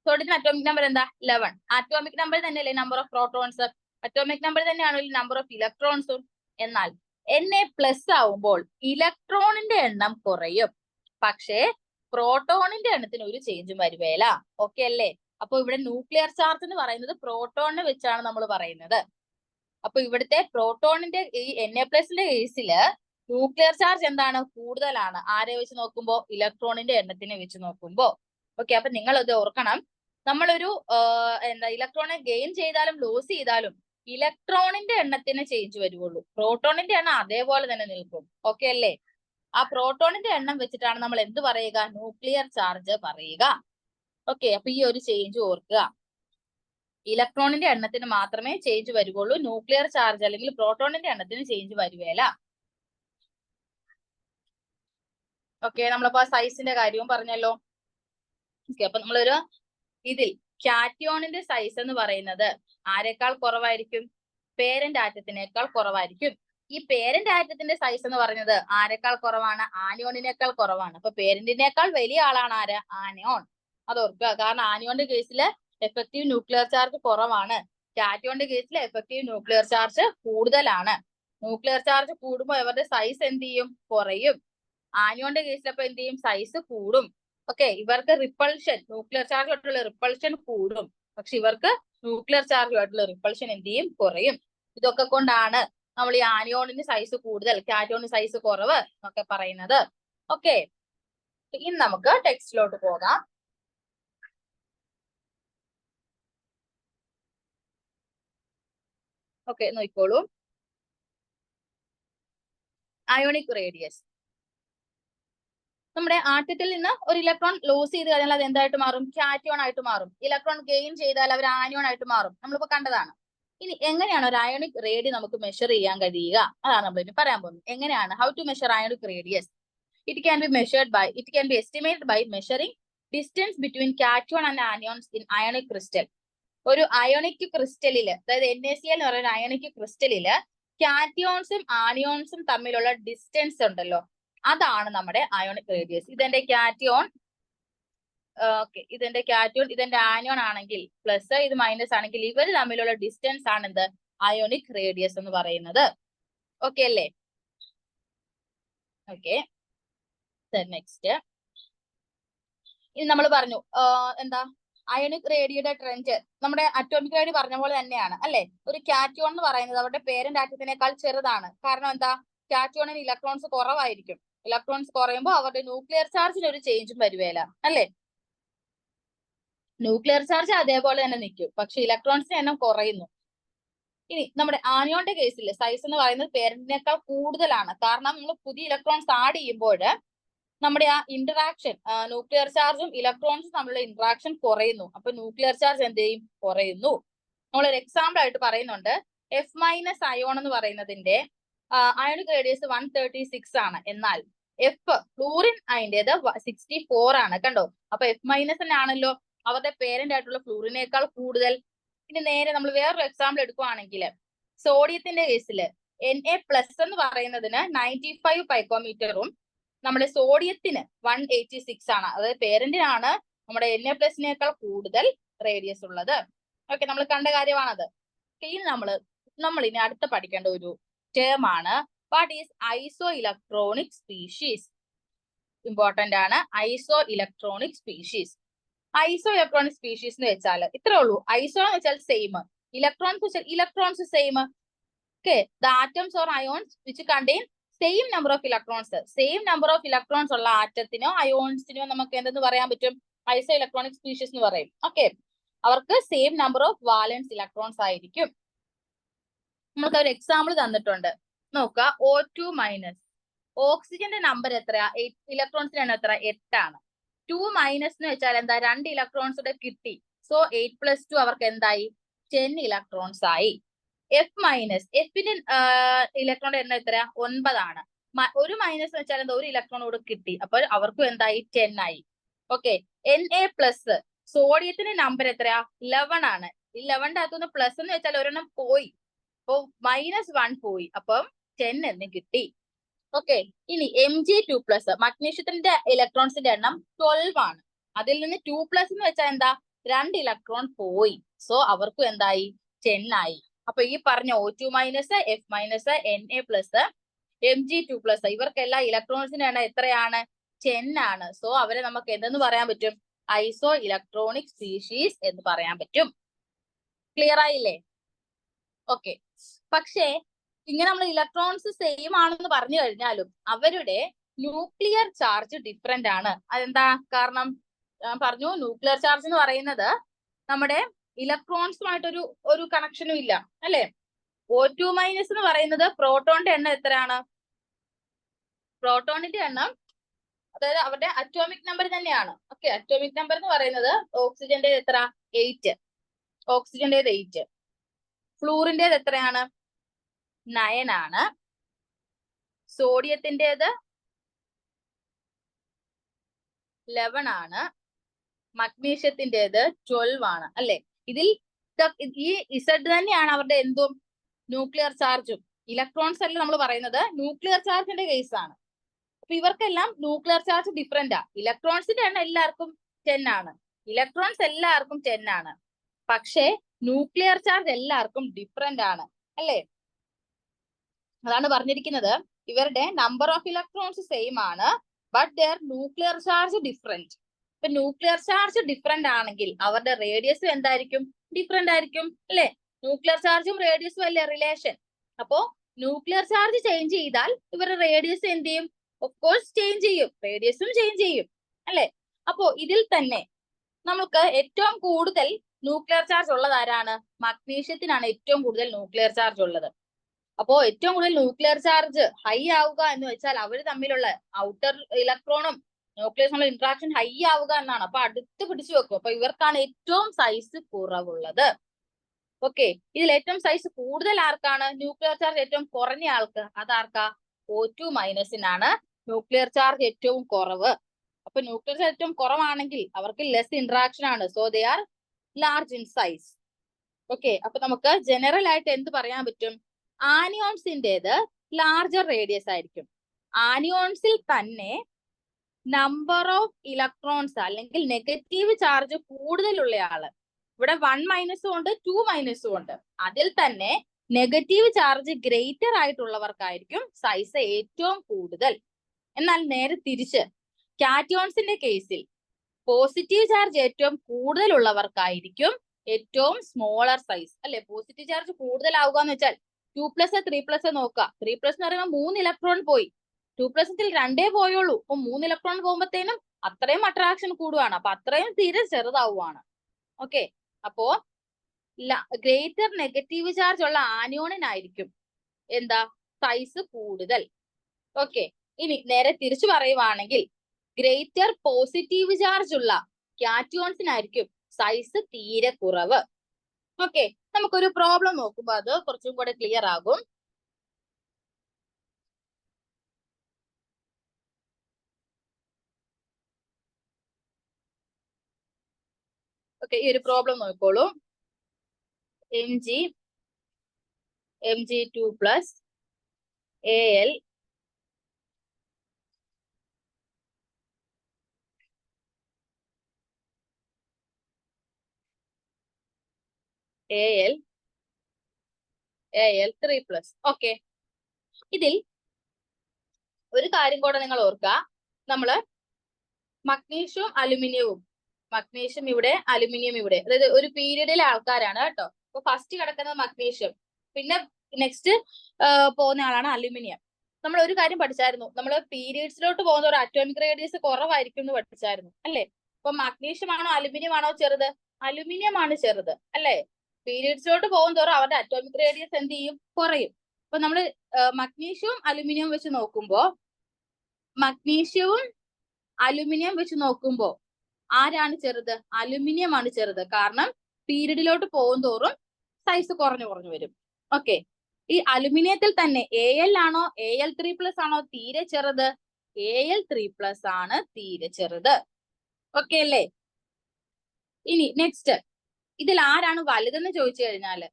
സോഡിയത്തിന് അറ്റോമിക് നമ്പർ എന്താ? 11. അറ്റോമിക് നമ്പർ തന്നെയല്ലേ number of protons? Atomic number തന്നെയാണോ നമ്പർ ഓഫ് ഇലക്ട്രോൺസും? എന്നാൽ Na+ ആവുമ്പോൾ ഇലക്ട്രോണിന്റെ എണ്ണം കുറയും, പക്ഷേ പ്രോട്ടോണിന്റെ എണ്ണത്തിന് ഒരു ചേഞ്ചും വരുവേല. ഓക്കെ അല്ലേ? അപ്പൊ ഇവിടെ ന്യൂക്ലിയർ ചാർജ് എന്ന് പറയുന്നത് പ്രോട്ടോണിനെ വെച്ചാണ് നമ്മൾ പറയുന്നത്. അപ്പൊ ഇവിടുത്തെ പ്രോട്ടോണിന്റെ ഈ Na+ന്റെ കേസില് ന്യൂക്ലിയർ ചാർജ് എന്താണ്? കൂടുതലാണ്. ആരെ വെച്ച് നോക്കുമ്പോ? ഇലക്ട്രോണിന്റെ എണ്ണത്തിനെ വെച്ച് നോക്കുമ്പോ. ഓക്കെ, അപ്പൊ നിങ്ങൾ ഇത് ഓർക്കണം. നമ്മളൊരു ഇലക്ട്രോണെ ഗെയിൻ ചെയ്താലും ലോസ് ചെയ്താലും ഇലക്ട്രോണിന്റെ എണ്ണത്തിന് ചേഞ്ച് വരുവുള്ളൂ. പ്രോട്ടോണിന്റെ എണ്ണം അതേപോലെ തന്നെ നിൽക്കും. ഓക്കെ അല്ലേ? ആ പ്രോട്ടോണിന്റെ എണ്ണം വെച്ചിട്ടാണ് നമ്മൾ എന്ത് പറയുക? ന്യൂക്ലിയർ ചാർജ് പറയുക. ഓക്കെ, അപ്പൊ ഈ ഒരു ചേഞ്ച് ഓർക്കുക. ഇലക്ട്രോണിന്റെ എണ്ണത്തിന് മാത്രമേ ചേഞ്ച് വരുവുള്ളൂ. ന്യൂക്ലിയർ ചാർജ് അല്ലെങ്കിൽ പ്രോട്ടോണിന്റെ എണ്ണത്തിന് ചേഞ്ച് വരുവേല. ഓക്കെ, നമ്മളിപ്പോ സൈസിന്റെ കാര്യവും പറഞ്ഞല്ലോ. അപ്പൊ നമ്മളൊരു ഇതിൽ കാറ്റിയോണിന്റെ സൈസ് എന്ന് പറയുന്നത് ആരെക്കാൾ കുറവായിരിക്കും? പേരന്റ് ആറ്റത്തിനേക്കാൾ കുറവായിരിക്കും. ഈ പേരന്റ് ആറ്റത്തിന്റെ സൈസ് എന്ന് പറയുന്നത് ആരെക്കാൾ കുറവാണ്? ആനിയോണിനേക്കാൾ കുറവാണ്. അപ്പൊ പേരന്റിനേക്കാൾ വലിയ ആളാണ് ആര്? ആനിയോൺ. അത് ഓർക്കുക. കാരണം ആനിയോണിന്റെ കേസിൽ എഫക്റ്റീവ് ന്യൂക്ലിയർ ചാർജ് കുറവാണ്. കാറ്റിയോണിന്റെ കേസിൽ എഫക്റ്റീവ് ന്യൂക്ലിയർ ചാർജ് കൂടുതലാണ്. ന്യൂക്ലിയർ ചാർജ് കൂടുമ്പോൾ ഇവരുടെ സൈസ് എന്ത് ചെയ്യും? കുറയും. ആനിയോണിന്റെ കേസിൽ അപ്പൊ എന്ത് ചെയ്യും? സൈസ് കൂടും. ഓക്കെ, ഇവർക്ക് റിപ്പൾഷൻ, ന്യൂക്ലിയർ ചാർജുമായിട്ടുള്ള റിപ്പൾഷൻ കൂടും. പക്ഷെ ഇവർക്ക് ന്യൂക്ലിയർ ചാർജുമായിട്ടുള്ള റിപ്പൾഷൻ എന്ത് ചെയ്യും? കുറയും. ഇതൊക്കെ കൊണ്ടാണ് നമ്മൾ ഈ ആനിയോണിന് സൈസ് കൂടുതൽ, കാറ്റോണിന് സൈസ് കുറവ് എന്നൊക്കെ പറയുന്നത്. ഓക്കെ, ഇനി നമുക്ക് ടെക്സ്റ്റിലോട്ട് പോകാം. ഓക്കെ, നോക്കിക്കോളൂ. Ionic radius. നമ്മുടെ ആറ്റത്തിൽ നിന്ന് ഒരു ഇലക്ട്രോൺ ലോസ് ചെയ്ത് കഴിഞ്ഞാൽ അത് എന്തായിട്ട് മാറും? കാറ്റിയോൺ ആയിട്ട് മാറും. ഇലക്ട്രോൺ ഗെയിൻ ചെയ്താൽ അവർ ആനിയോൺ ആയിട്ട് മാറും. നമ്മളിപ്പോ കണ്ടതാണ്. ഇനി എങ്ങനെയാണ് ഒരു അയോണിക് റേഡി നമുക്ക് മെഷർ ചെയ്യാൻ കഴിയുക? അതാണ് നമ്മൾ ഇനി പറയാൻ പോകുന്നത്. എങ്ങനെയാണ്? How to measure ionic radius? It can be estimated by measuring distance between cation and anions in ionic crystal. ഒരു അയോണിക് ക്രിസ്റ്റലില്, അതായത് NaCl എന്ന് പറയുന്ന അയോണിക് ക്രിസ്റ്റലില് കാറ്റിയോൺസും ആനിയോൺസും തമ്മിലുള്ള ഡിസ്റ്റൻസ് ഉണ്ടല്ലോ, അതാണ് നമ്മുടെ അയോണിക് റേഡിയസ്. ഇതെന്റെ കാറ്റിയോൺ, ഓക്കെ, ഇതെന്റെ കാറ്റിയോൺ, ഇതെന്റെ ആനിയോൺ ആണെങ്കിൽ പ്ലസ്, ഇത് മൈനസ് ആണെങ്കിൽ ഇവർ തമ്മിലുള്ള ഡിസ്റ്റൻസ് ആണ് എന്ത്? അയോണിക് റേഡിയസ് എന്ന് പറയുന്നത്. ഓക്കെ അല്ലേ? ഓക്കെ, നെക്സ്റ്റ് ഇനി നമ്മൾ പറഞ്ഞു എന്താ? അയോണിക് റേഡിയുടെ ട്രെൻഡ് നമ്മുടെ അറ്റോമിക് റേഡി പറഞ്ഞ പോലെ തന്നെയാണ് അല്ലെ? ഒരു കാറ്റിയോൺ എന്ന് പറയുന്നത് അവരുടെ പേരന്റ് ആറ്റത്തിനേക്കാൾ ചെറുതാണ്. കാരണം എന്താ? കാറ്റിയോണിന് ഇലക്ട്രോൺസ് കുറവായിരിക്കും. ഇലക്ട്രോൺസ് കുറയുമ്പോൾ അവരുടെ ന്യൂക്ലിയർ ചാർജിന് ഒരു ചേഞ്ചും വരുവേല അല്ലെ? ന്യൂക്ലിയർ ചാർജ് അതേപോലെ തന്നെ നിൽക്കും, പക്ഷെ ഇലക്ട്രോൺസിന്റെ എണ്ണം കുറയുന്നു. ഇനി നമ്മുടെ ആനിയോണിന്റെ കേസിൽ സൈസ് എന്ന് പറയുന്നത് പേരന്റിനേക്കാൾ കൂടുതലാണ്. കാരണം നമ്മൾ പുതിയ ഇലക്ട്രോൺസ് ആഡ് ചെയ്യുമ്പോൾ നമ്മുടെ ആ ഇന്ററാക്ഷൻ, ന്യൂക്ലിയർ ചാർജും ഇലക്ട്രോൺസും തമ്മിലുള്ള ഇന്ററാക്ഷൻ കുറയുന്നു. അപ്പൊ ന്യൂക്ലിയർ ചാർജ് എന്ത് ചെയ്യും? കുറയുന്നു. നമ്മളൊരു എക്സാമ്പിൾ ആയിട്ട് പറയുന്നുണ്ട്. F- അയോൺ എന്ന് പറയുന്നതിന്റെ അയോണിക് റേഡിയസ് 136 ആണ്. എന്നാൽ ഫ്ലൂറിൻ അതിൻ്റെത് 64 ആണ്. കണ്ടോ? അപ്പൊ F- ആണല്ലോ അവരുടെ പേരന്റ് ആയിട്ടുള്ള ഫ്ലൂറിനേക്കാൾ കൂടുതൽ. ഇനി നേരെ നമ്മൾ വേറൊരു എക്സാമ്പിൾ എടുക്കുവാണെങ്കിൽ സോഡിയത്തിന്റെ കേസിൽ Na+ എന്ന് പറയുന്നതിന് 95 പൈക്കോമീറ്ററും നമ്മുടെ സോഡിയത്തിന് 186 ആണ്. അതായത് പേരന്റിനാണ് നമ്മുടെ Na+നേക്കാൾ കൂടുതൽ റേഡിയസ് ഉള്ളത്. ഓക്കെ, നമ്മൾ കണ്ട കാര്യമാണത്. ഇനി നമ്മൾ ഇനി അടുത്ത പഠിക്കേണ്ട ഒരു ടേം ആണ് what is iso electronic species. Important ആണ്. ഐസോ ഇലക്ട്രോണിക് സ്പീഷീസ്. ഐസോ ഇലക്ട്രോണിക് സ്പീഷീസ് എന്ന് വെച്ചാൽ ഇത്രേ ഉള്ളൂ. ഐസോ എന്ന് വെച്ചാൽ same, electrons same. Okay, the atoms or ions which contain same number of electrons. Same number of electrons ഉള്ള ആറ്റത്തിനോ അയോൺസിനോ നമുക്ക് എന്തെന്ന് പറയാൻ പറ്റും? ഐസോ ഇലക്ട്രോണിക് സ്പീഷീസ് എന്ന് പറയും. ഓക്കെ, അവർക്ക് സെയിം നമ്പർ ഓഫ് വാലൻസ് ഇലക്ട്രോൺസ് ആയിരിക്കും. നമുക്ക് ഒരു എക്സാമ്പിൾ തന്നിട്ടുണ്ട്, നോക്കുക. O2-, ഓക്സിജന്റെ നമ്പർ എത്രയാ? ഇലക്ട്രോൺസിന്റെ എണ്ണം എത്ര? 8 ആണ്. 2- എന്ന് വെച്ചാൽ എന്താ? 2 ഇലക്ട്രോൺസ് കിട്ടി. സോ 8+2 അവർക്ക് എന്തായി? 10 ഇലക്ട്രോൺസ് ആയി. F-, എഫിന്റെ ഇലക്ട്രോണിന്റെ എണ്ണം എത്രയാ? 9 ആണ്. ഒരു മൈനസ് എന്ന് വെച്ചാൽ എന്താ? ഒരു ഇലക്ട്രോൺ കൂടെ കിട്ടി. അപ്പോൾ അവർക്കും എന്തായി? 10 ആയി. ഓക്കെ, Na+, സോഡിയത്തിന്റെ നമ്പർ എത്രയാ? 11 ആണ്. 11ന്റെ അകത്തുനിന്ന് പ്ലസ് എന്ന് വെച്ചാൽ ഒരെണ്ണം പോയി, അപ്പൊ -1 പോയി, അപ്പം 10 എന്ന് കിട്ടി. ഓക്കെ, ഇനി Mg2+, മഗ്നീഷ്യത്തിന്റെ ഇലക്ട്രോൺസിന്റെ എണ്ണം 12 ആണ്. അതിൽ നിന്ന് 2+ എന്ന് വെച്ചാൽ എന്താ? 2 ഇലക്ട്രോൺ പോയി, സോ അവർക്കും എന്തായി? 10 ആയി. അപ്പൊ ഈ പറഞ്ഞ O2-, F-, Na+, Mg2+, ഇവർക്കെല്ലാം ഇലക്ട്രോൺസിന്റെ എണ്ണം എത്രയാണ്? 10 ആണ്. സോ അവരെ നമുക്ക് എന്തെന്ന് പറയാൻ പറ്റും? ഐസോ ഇലക്ട്രോണിക് സ്പീഷീസ് എന്ന് പറയാൻ പറ്റും. ക്ലിയർ ആയില്ലേ? ഓക്കെ, പക്ഷേ ഇങ്ങനെ നമ്മൾ ഇലക്ട്രോൺസ് സെയിം ആണെന്ന് പറഞ്ഞു കഴിഞ്ഞാലും അവരുടെ ന്യൂക്ലിയർ ചാർജ് ഡിഫറെന്റ് ആണ്. അതെന്താ കാരണം? ഞാൻ പറഞ്ഞു, ന്യൂക്ലിയർ ചാർജ് എന്ന് പറയുന്നത് നമ്മുടെ ഇലക്ട്രോൺസുമായിട്ടൊരു കണക്ഷനും ഇല്ല അല്ലെ? O2- എന്ന് പറയുന്നത് പ്രോട്ടോണിന്റെ എണ്ണം എത്രയാണ്? പ്രോട്ടോണിന്റെ എണ്ണം, അതായത് അവരുടെ അറ്റോമിക് നമ്പർ തന്നെയാണ്. ഓക്കെ, അറ്റോമിക് നമ്പർ എന്ന് പറയുന്നത് ഓക്സിജന്റെ എത്ര? 8. ഓക്സിജന്റേത് 8. ഫ്ലൂറിന്റേത് എത്രയാണ്? 9 ആണ്. സോഡിയത്തിൻ്റെത് 11 ആണ്. മഗ്നീഷ്യത്തിൻ്റെത് 12 ആണ് അല്ലെ. ഇതിൽ ഈ ഇസഡ് തന്നെയാണ് അവരുടെ എന്തും ന്യൂക്ലിയർ ചാർജും. ഇലക്ട്രോൺസ് അല്ല നമ്മൾ പറയുന്നത്, ന്യൂക്ലിയർ ചാർജിന്റെ കേസ് ആണ്. അപ്പൊ ഇവർക്കെല്ലാം ന്യൂക്ലിയർ ചാർജ് ഡിഫറെന്റ് ആ. ഇലക്ട്രോൺസിന്റെ എണ്ണം എല്ലാവർക്കും 10 ആണ്, ഇലക്ട്രോൺസ് എല്ലാവർക്കും 10 ആണ്. പക്ഷേ ന്യൂക്ലിയർ ചാർജ് എല്ലാവർക്കും ഡിഫറെന്റ് ആണ് അല്ലേ. അതാണ് പറഞ്ഞിരിക്കുന്നത്, ഇവരുടെ നമ്പർ ഓഫ് ഇലക്ട്രോൺസ് സെയിം ആണ്, but their nuclear charge different. ഇപ്പൊ ന്യൂക്ലിയർ ചാർജ് ഡിഫറെന്റ് ആണെങ്കിൽ അവരുടെ റേഡിയസും എന്തായിരിക്കും, ഡിഫറെന്റ് ആയിരിക്കും അല്ലെ. ന്യൂക്ലിയർ ചാർജും റേഡിയസും അല്ലേ റിലേഷൻ. അപ്പോ ന്യൂക്ലിയർ ചാർജ് ചേഞ്ച് ചെയ്താൽ ഇവരുടെ റേഡിയസ് എന്ത് ചെയ്യും, ഓഫ് കോഴ്സ് ചേഞ്ച് ചെയ്യും, റേഡിയസും ചേഞ്ച് ചെയ്യും അല്ലെ. അപ്പോ ഇതിൽ തന്നെ നമുക്ക് ഏറ്റവും കൂടുതൽ ന്യൂക്ലിയർ ചാർജ് ഉള്ളത് ആരാണ്, മഗ്നീഷ്യത്തിനാണ് ഏറ്റവും കൂടുതൽ ന്യൂക്ലിയർ ചാർജ് ഉള്ളത്. അപ്പോ ഏറ്റവും കൂടുതൽ ന്യൂക്ലിയർ ചാർജ് ഹൈ ആവുക എന്ന് വെച്ചാൽ അവർ തമ്മിലുള്ള ഔട്ടർ ഇലക്ട്രോണും ന്യൂക്ലിയസും ഇന്ററാക്ഷൻ ഹൈ ആവുക എന്നാണ്. അപ്പൊ അടുത്ത് പിടിച്ചു വെക്കും. അപ്പൊ ഇവർക്കാണ് ഏറ്റവും സൈസ് കുറവുള്ളത്. ഓക്കെ, ഇതിൽ ഏറ്റവും സൈസ് കൂടുതൽ ആർക്കാണ്, ന്യൂക്ലിയർ ചാർജ് ഏറ്റവും കുറഞ്ഞ ആൾക്ക്, അതാർക്കാ, O2 മൈനസിനാണ് ന്യൂക്ലിയർ ചാർജ് ഏറ്റവും കുറവ്. അപ്പൊ ന്യൂക്ലിയർ ചാർജ് ഏറ്റവും കുറവാണെങ്കിൽ അവർക്ക് ലെസ് ഇന്ററാക്ഷൻ ആണ്, so they are large in size. Okay, അപ്പൊ നമുക്ക് ജനറൽ ആയിട്ട് എന്ത് പറയാൻ പറ്റും, ആനിയോൺസിൻ്റെത് ലാർജർ റേഡിയസ് ആയിരിക്കും. ആനിയോൺസിൽ തന്നെ നമ്പർ ഓഫ് ഇലക്ട്രോൺസ് അല്ലെങ്കിൽ നെഗറ്റീവ് ചാർജ് കൂടുതലുള്ള ആള്, ഇവിടെ 1 മൈനസും ഉണ്ട് 2 മൈനസും ഉണ്ട്, അതിൽ തന്നെ നെഗറ്റീവ് ചാർജ് ഗ്രേറ്റർ ആയിട്ടുള്ളവർക്കായിരിക്കും സൈസ് ഏറ്റവും കൂടുതൽ. എന്നാൽ നേരെ തിരിച്ച് കാറ്റിയോൺസിന്റെ കേസിൽ പോസിറ്റീവ് ചാർജ് ഏറ്റവും കൂടുതലുള്ളവർക്കായിരിക്കും ഏറ്റവും സ്മോളർ സൈസ് അല്ലെ. പോസിറ്റീവ് ചാർജ് കൂടുതലാവുക എന്ന് വെച്ചാൽ 2+, 3+ നോക്കുക. 3+ എന്ന് പറയുമ്പോൾ 3 ഇലക്ട്രോൺ പോയി, 2+ൽ 2 പോയുള്ളൂ. അപ്പൊ 3 ഇലക്ട്രോൺ പോകുമ്പോഴത്തേനും അത്രയും അട്രാക്ഷൻ കൂടുവാണ്, അപ്പൊ അത്രയും തീരെ ചെറുതാവുകയാണ്. ഓക്കെ, അപ്പോ ഗ്രേറ്റർ നെഗറ്റീവ് ചാർജ് ഉള്ള ആനിയോണിനായിരിക്കും എന്താ സൈസ് കൂടുതൽ. ഓക്കെ, ഇനി നേരെ തിരിച്ചു പറയുവാണെങ്കിൽ ഗ്രേറ്റർ പോസിറ്റീവ് ചാർജ് ഉള്ള കാറ്റിയോൺസിനായിരിക്കും സൈസ് തീരെ കുറവ്. ഓക്കെ, നമുക്കൊരു പ്രോബ്ലം നോക്കുമ്പോൾ അത് കുറച്ചും കൂടെ ക്ലിയർ ആകും. ഓക്കെ, ഈ ഒരു പ്രോബ്ലം നോക്കിക്കോളൂ. Mg2 plus Al Al3 plus. Okay, ഇതിൽ ഒരു കാര്യം കൂടെ നിങ്ങൾ ഓർക്കുക, നമ്മള് മഗ്നീഷ്യവും അലുമിനിയവും, മഗ്നീഷ്യം ഇവിടെ അലുമിനിയം ഇവിടെ, അതായത് ഒരു പീരീഡിലെ ആൾക്കാരാണ് കേട്ടോ. അപ്പൊ ഫസ്റ്റ് കിടക്കുന്നത് മഗ്നീഷ്യം, പിന്നെ നെക്സ്റ്റ് പോകുന്ന ആളാണ് അലുമിനിയം. നമ്മൾ ഒരു കാര്യം പഠിച്ചായിരുന്നു, നമ്മൾ പീരീഡ്സിലോട്ട് പോകുന്ന ഒരു അറ്റോമിക് റേഡിയസ് കുറവായിരിക്കും എന്ന് പഠിച്ചായിരുന്നു അല്ലെ. അപ്പൊ മഗ്നീഷ്യം ആണോ അലുമിനിയം ആണോ ചെറുത്, അലുമിനിയം ആണ് ചെറുത് അല്ലെ. പീരീഡ്സിലോട്ട് പോകുന്നതോറും അവരുടെ അറ്റോമിക് റേഡിയസ് എന്ത് ചെയ്യും, കുറയും. അപ്പൊ നമ്മൾ മഗ്നീഷ്യവും അലുമിനിയവും വെച്ച് നോക്കുമ്പോ, മഗ്നീഷ്യവും അലുമിനിയം വെച്ച് നോക്കുമ്പോ ആരാണ് ചെറുത്, അലുമിനിയം ആണ് ചെറുത്. കാരണം പീരീഡിലോട്ട് പോകുന്തോറും സൈസ് കുറഞ്ഞു കുറഞ്ഞു വരും. ഓക്കെ, ഈ അലുമിനിയത്തിൽ തന്നെ Al ആണോ Al3+ ആണോ തീരെ ചെറുത്, Al3+ ആണ് തീരെ ചെറുത്. ഓക്കെ അല്ലേ. ഇനി നെക്സ്റ്റ്, ഇതിൽ ആരാണ് വലുതെന്ന് ചോദിച്ചു കഴിഞ്ഞാല്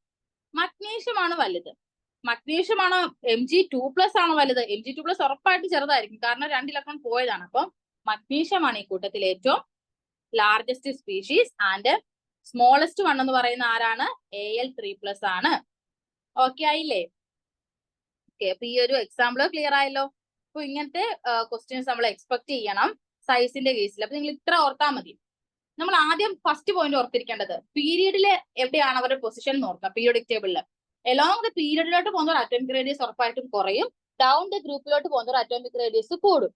മഗ്നീഷ്യം ആണ് വലുത്. മഗ്നീഷ്യം ആണോ Mg2+ ആണോ വലുത്, Mg2+ ഉറപ്പായിട്ട് ചെറുതായിരിക്കും, കാരണം 2 ഇലക്ട്രോൺ പോയതാണ്. അപ്പം മഗ്നീഷ്യമാണ് ഈ കൂട്ടത്തിൽ ഏറ്റവും largest species, and smallest one എന്ന് പറയുന്ന ആരാണ്, Al3+ ആണ്. ഓക്കെ ആയില്ലേ. ഓക്കെ, അപ്പൊ ഈ ഒരു എക്സാമ്പിൾ ക്ലിയർ ആയല്ലോ. അപ്പൊ ഇങ്ങനത്തെ ക്വസ്റ്റ്യൻസ് നമ്മൾ എക്സ്പെക്ട് ചെയ്യണം സൈസിന്റെ കേസിൽ. അപ്പൊ നിങ്ങൾ ഇത്ര ഓർത്താൽ മതി. നമ്മൾ ആദ്യം ഫസ്റ്റ് പോയിന്റ് ഓർത്തിരിക്കേണ്ടത് പീരീഡില് എവിടെയാണ് അവരുടെ പൊസിഷൻ എന്ന് ഓർക്കുക. പീരിയോഡിക് ടേബിളില് എലോങ് ദ പീരീഡിലോട്ട് പോകുന്ന ഒരു അറ്റോമിക് റേഡിയസ് ഉറപ്പായിട്ടും കുറയും, ഡൗൺ ദ ഗ്രൂപ്പിലോട്ട് പോകുന്ന ഒരു അറ്റോമിക് റേഡിയസ് കൂടും.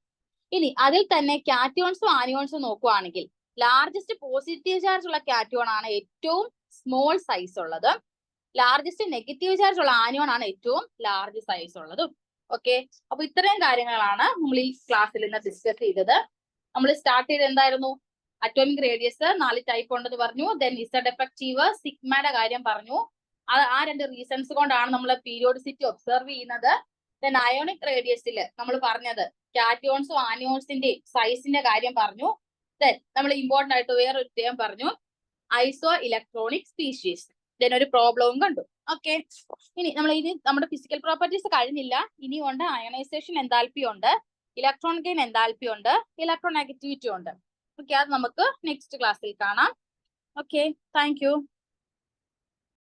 ഇനി അതിൽ തന്നെ കാറ്റിയോൺസും ആനിയോൺസും നോക്കുവാണെങ്കിൽ ലാർജസ്റ്റ് പോസിറ്റീവ് ചാർജ് ഉള്ള കാറ്റിയോൺ ആണ് ഏറ്റവും സ്മോൾ സൈസ് ഉള്ളത്, ലാർജസ്റ്റ് നെഗറ്റീവ് ചാർജ് ഉള്ള ആനിയോൺ ആണ് ഏറ്റവും ലാർജ് സൈസ് ഉള്ളതും. ഓക്കെ, അപ്പൊ ഇത്രയും കാര്യങ്ങളാണ് നമ്മൾ ഈ ക്ലാസ്സിൽ ഇന്ന് ഡിസ്കസ് ചെയ്തത്. നമ്മൾ സ്റ്റാർട്ട് ചെയ്ത് എന്തായിരുന്നു, അറ്റോമിക് റേഡിയസ് 4 ടൈപ്പ് ഉണ്ടെന്ന് പറഞ്ഞു, ദെൻ ഇസഡ് എഫക്റ്റീവ്, സിഗ്മയുടെ കാര്യം പറഞ്ഞു. ആ 2 റീസൺസ് കൊണ്ടാണ് നമ്മൾ പീരിയോഡിസിറ്റി ഒബ്സർവ് ചെയ്യുന്നത്. ദെൻ അയോണിക് റേഡിയസിൽ നമ്മൾ പറഞ്ഞത് കാറ്റിയോൺസും ആനിയോൺസിന്റെ സൈസിന്റെ കാര്യം പറഞ്ഞു. നമ്മൾ ഇമ്പോർട്ടന്റ് ആയിട്ട് വേറൊരു ടേം പറഞ്ഞു, ഐസോ ഇലക്ട്രോണിക് സ്പീഷീസ്. ഇതിനൊരു പ്രോബ്ലവും കണ്ടു. ഓക്കെ, ഇനി നമ്മുടെ ഫിസിക്കൽ പ്രോപ്പർട്ടീസ് കഴിഞ്ഞില്ല. ഇനിയുണ്ട് അയണൈസേഷൻ എൻതാൽപ്പി ഉണ്ട്, ഇലക്ട്രോൺ ഗെയിൻ എൻതാൽപ്പി ഉണ്ട്, ഇലക്ട്രോൺ നെഗറ്റിവിറ്റി ഉണ്ട്. ഓക്കെ, അത് നമുക്ക് നെക്സ്റ്റ് ക്ലാസ്സിൽ കാണാം. Okay, thank you.